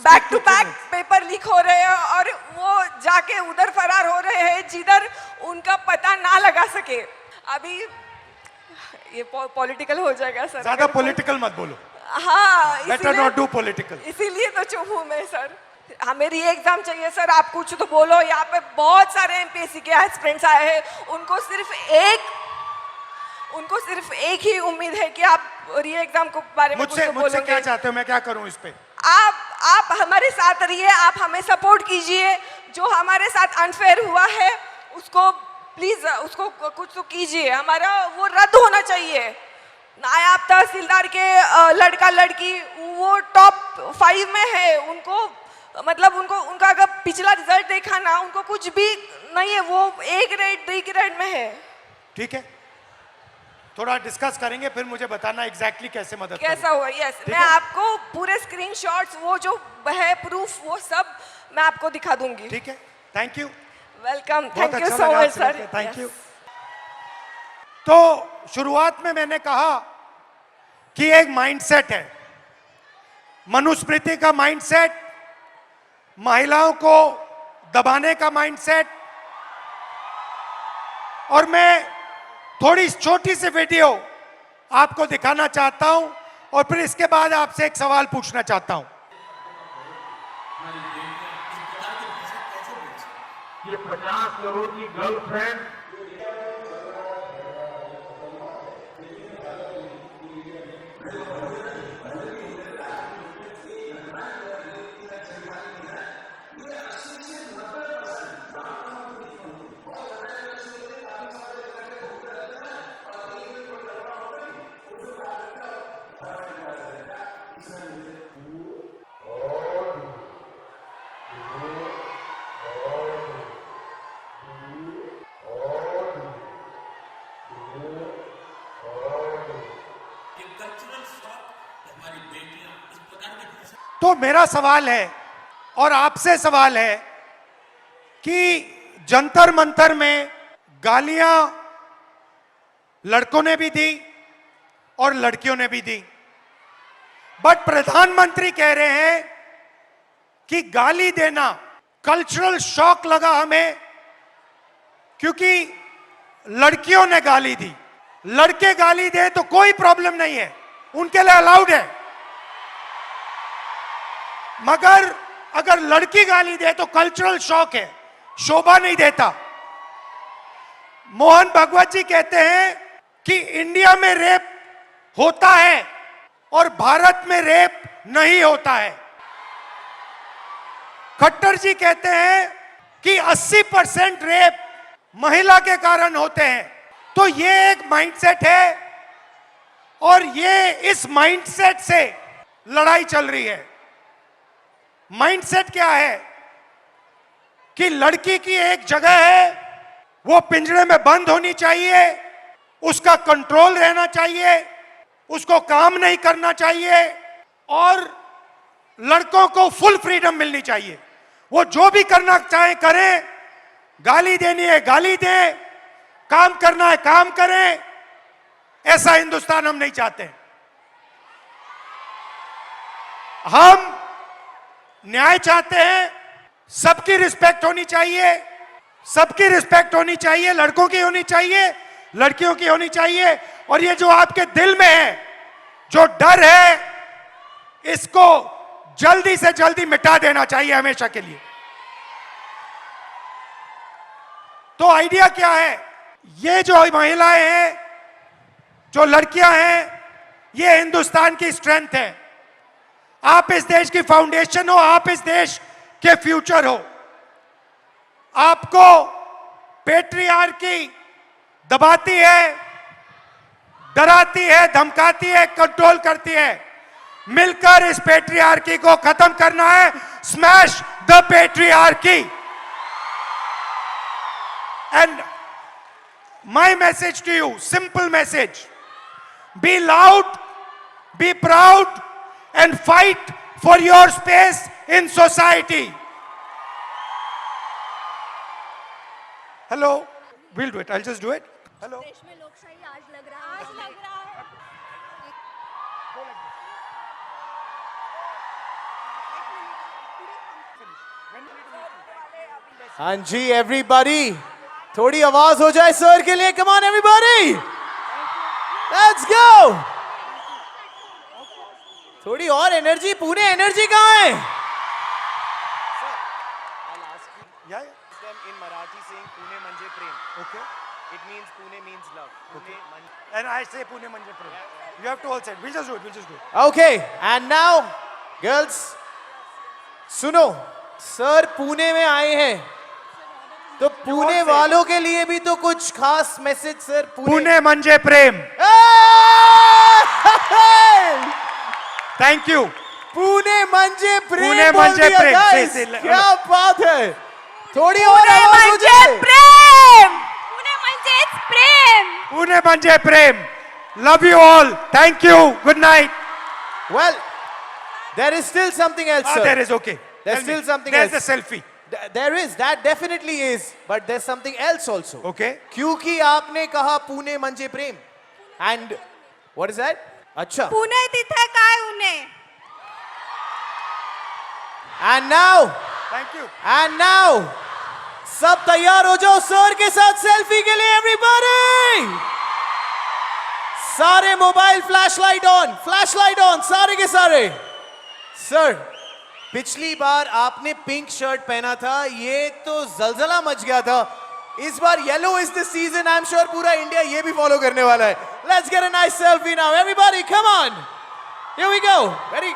Back to back paper leak हो रहे हैं और वो जाके उधर फरार हो रहे हैं जिधर उनका पता ना लगा सके। अभी ये पॉलिटिकल हो जाएगा सर। ज्यादा पॉलिटिकल मत बोलो। हाँ, बेटर नॉट डू पॉलिटिकल। इसीलिए तो चुप हूँ मैं सर। हमें री एग्जाम चाहिए सर, आप कुछ तो बोलो। यहाँ पे बहुत सारे एमपीएससी के एस्पिरेंट्स आए हैं, उनको सिर्फ एक ही उम्मीद है कि आप री एग्जाम के बारे में कुछ तो मुझसे क्या बोलोगे। चाहते हो? मैं क्या करूं इस पे? आप हमारे साथ रहिए, आप हमें सपोर्ट कीजिए। जो हमारे साथ अनफेयर हुआ है उसको प्लीज उसको कुछ तो कीजिए, हमारा वो रद्द होना चाहिए। नायब तहसीलदार के लड़का लड़की वो टॉप 5 में है, उनको मतलब उनका अगर पिछला रिजल्ट देखा ना, उनको कुछ भी नहीं है, वो A ग्रेड B ग्रेड में है। ठीक है, थोड़ा डिस्कस करेंगे, फिर मुझे बताना एग्जैक्टली कैसे मदद कैसा करूं। हुआ? यस, ठीक मैं है? आपको पूरे स्क्रीनशॉट्स वो जो है प्रूफ वो सब मैं आपको दिखा दूंगी। ठीक है, थैंक यू। वेलकम, बहुत थैंक यू अच्छा सो लगा मच आपसे सर। मिलके, थैंक यू। तो शुरुआत में मैंने कहा कि एक माइंडसेट है, मनुस्मृति का माइंडसेट, महिलाओं को दबाने का माइंडसेट, और मैं थोड़ी छोटी सी वीडियो आपको दिखाना चाहता हूं और फिर इसके बाद आपसे एक सवाल पूछना चाहता हूं। ये 50 करोड़ की गर्लफ्रेंड तो मेरा सवाल है और आपसे सवाल है कि जंतर मंतर में गालियां लड़कों ने भी दी और लड़कियों ने भी दी, बट प्रधानमंत्री कह रहे हैं कि गाली देना कल्चरल शॉक लगा हमें, क्योंकि लड़कियों ने गाली दी। लड़के गाली दे तो कोई प्रॉब्लम नहीं है, उनके लिए अलाउड है, मगर अगर लड़की गाली दे तो कल्चरल शॉक है, शोभा नहीं देता। मोहन भागवत जी कहते हैं कि इंडिया में रेप होता है और भारत में रेप नहीं होता है। खट्टर जी कहते हैं कि 80% रेप महिला के कारण होते हैं। तो ये एक माइंडसेट है और ये इस माइंडसेट से लड़ाई चल रही है। माइंडसेट क्या है कि लड़की की एक जगह है, वो पिंजरे में बंद होनी चाहिए, उसका कंट्रोल रहना चाहिए, उसको काम नहीं करना चाहिए और लड़कों को फुल फ्रीडम मिलनी चाहिए। वो जो भी करना चाहे करें, गाली देनी है गाली दें, काम करना है काम करें। ऐसा हिंदुस्तान हम नहीं चाहते। हम न्याय चाहते हैं, सबकी रिस्पेक्ट होनी चाहिए, सबकी रिस्पेक्ट होनी चाहिए, लड़कों की होनी चाहिए, लड़कियों की होनी चाहिए। और ये जो आपके दिल में है, जो डर है, इसको जल्दी से जल्दी मिटा देना चाहिए हमेशा के लिए। तो आइडिया क्या है? ये जो महिलाएं हैं, जो लड़कियां हैं, ये हिंदुस्तान की स्ट्रेंथ है। आप इस देश की फाउंडेशन हो, आप इस देश के फ्यूचर हो। आपको पेट्रियार्की दबाती है, डराती है, धमकाती है, कंट्रोल करती है। मिलकर इस पेट्रियार्की को खत्म करना है। Smash the patriarchy. And my message to you, simple message, be loud, be proud and fight for your space in society. Hello, we'll do it. I'll just do it. Hello. हाँ जी everybody, थोड़ी आवाज हो जाए sir के लिए। Come on everybody, let's go. थोड़ी और energy. Pune energy कहाँ है? Yeah. In Marathi saying Pune Manje Prem. Okay. It means Pune means love. Okay. And I say Pune Manje Prem. You have to all say it. We'll just do it. We'll just do it. Okay, and now girls, सुनो, sir Pune में आए हैं तो पुणे वालों के लिए भी तो कुछ खास message sir. Pune manje prem. Thank you. Pune मंजे प्रेम पुणे बोल मंजे दिया, प्रेम. guys. से- से- क्या बात है. थोड़ी और पुणे आवाज म्हणजे मुझे. प्रेम पुणे म्हणजेच प्रेम Pune manje prem. Love you all. Thank you. Good night. Well, there is still something else, sir. There is okay. There's Tell me. still something There's else. the selfie. There is, that definitely is, but there's something else also. Okay. क्योंकि आपने कहा पुणे मंजे प्रेम, and what is that? अच्छा. पुणे तिथे काय उने And now, Thank you. and now, सब तैयार हो जाओ सर के साथ सेल्फी के लिए एवरीबॉडी. सारे मोबाइल फ्लैशलाइट ऑन, सारे के सारे. सर, पिछली बार आपने पिंक शर्ट पहना था, ये तो जलजला मच गया था. इस बार yellow is the season. I am sure पूरा इंडिया ये भी फॉलो करने वाला है. Let's get a nice selfie now everybody, come on. Here we go. Very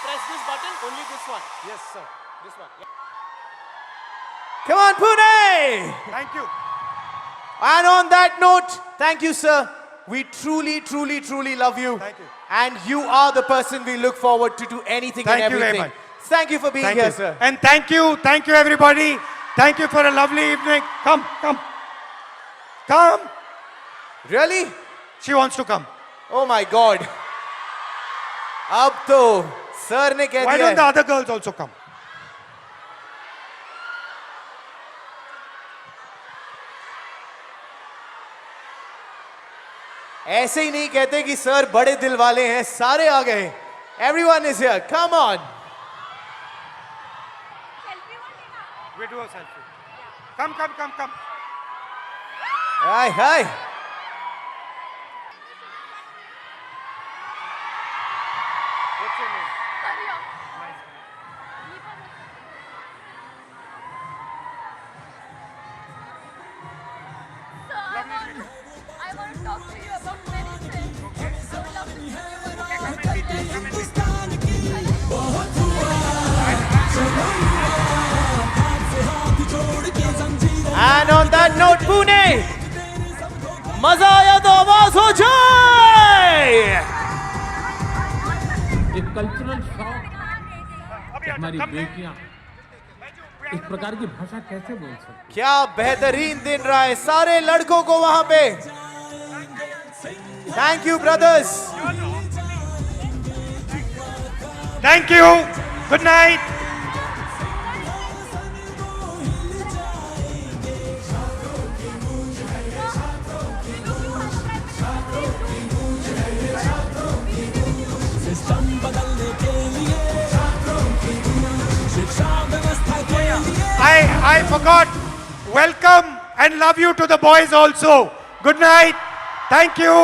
press this button, only this one. Yes, sir. This one. Yeah. Come on, Pune! Thank you. And on that note, thank you, sir. We truly, truly, truly love you. Thank you. And you are the person we look forward to do anything Thank and you everything. very much. Thank you for being Thank here, you. sir. And thank you everybody. Thank you for a lovely evening. Come. Come. Really? She wants to come. Oh my God. अब तो sir ने कह Why दिया don't the है. other girls also come? ऐसे ही नहीं कहते कि सर बड़े दिल वाले हैं. सारे आ गए. Everyone is here. Come on. We do a selfie. Come. Hi. What's your name? I want to talk to you about many things. And on that note, Pune, मजा आया तो आवाज हो जाए. एक कल्चरल शॉक. हमारी बेटियां इस प्रकार की भाषा कैसे बोल सकती. क्या बेहतरीन दिन रहा है सारे लड़कों को वहां पे. Thank you brothers. Thank you. Good night. I forgot. Welcome and love you to the boys also. Good night. Thank you.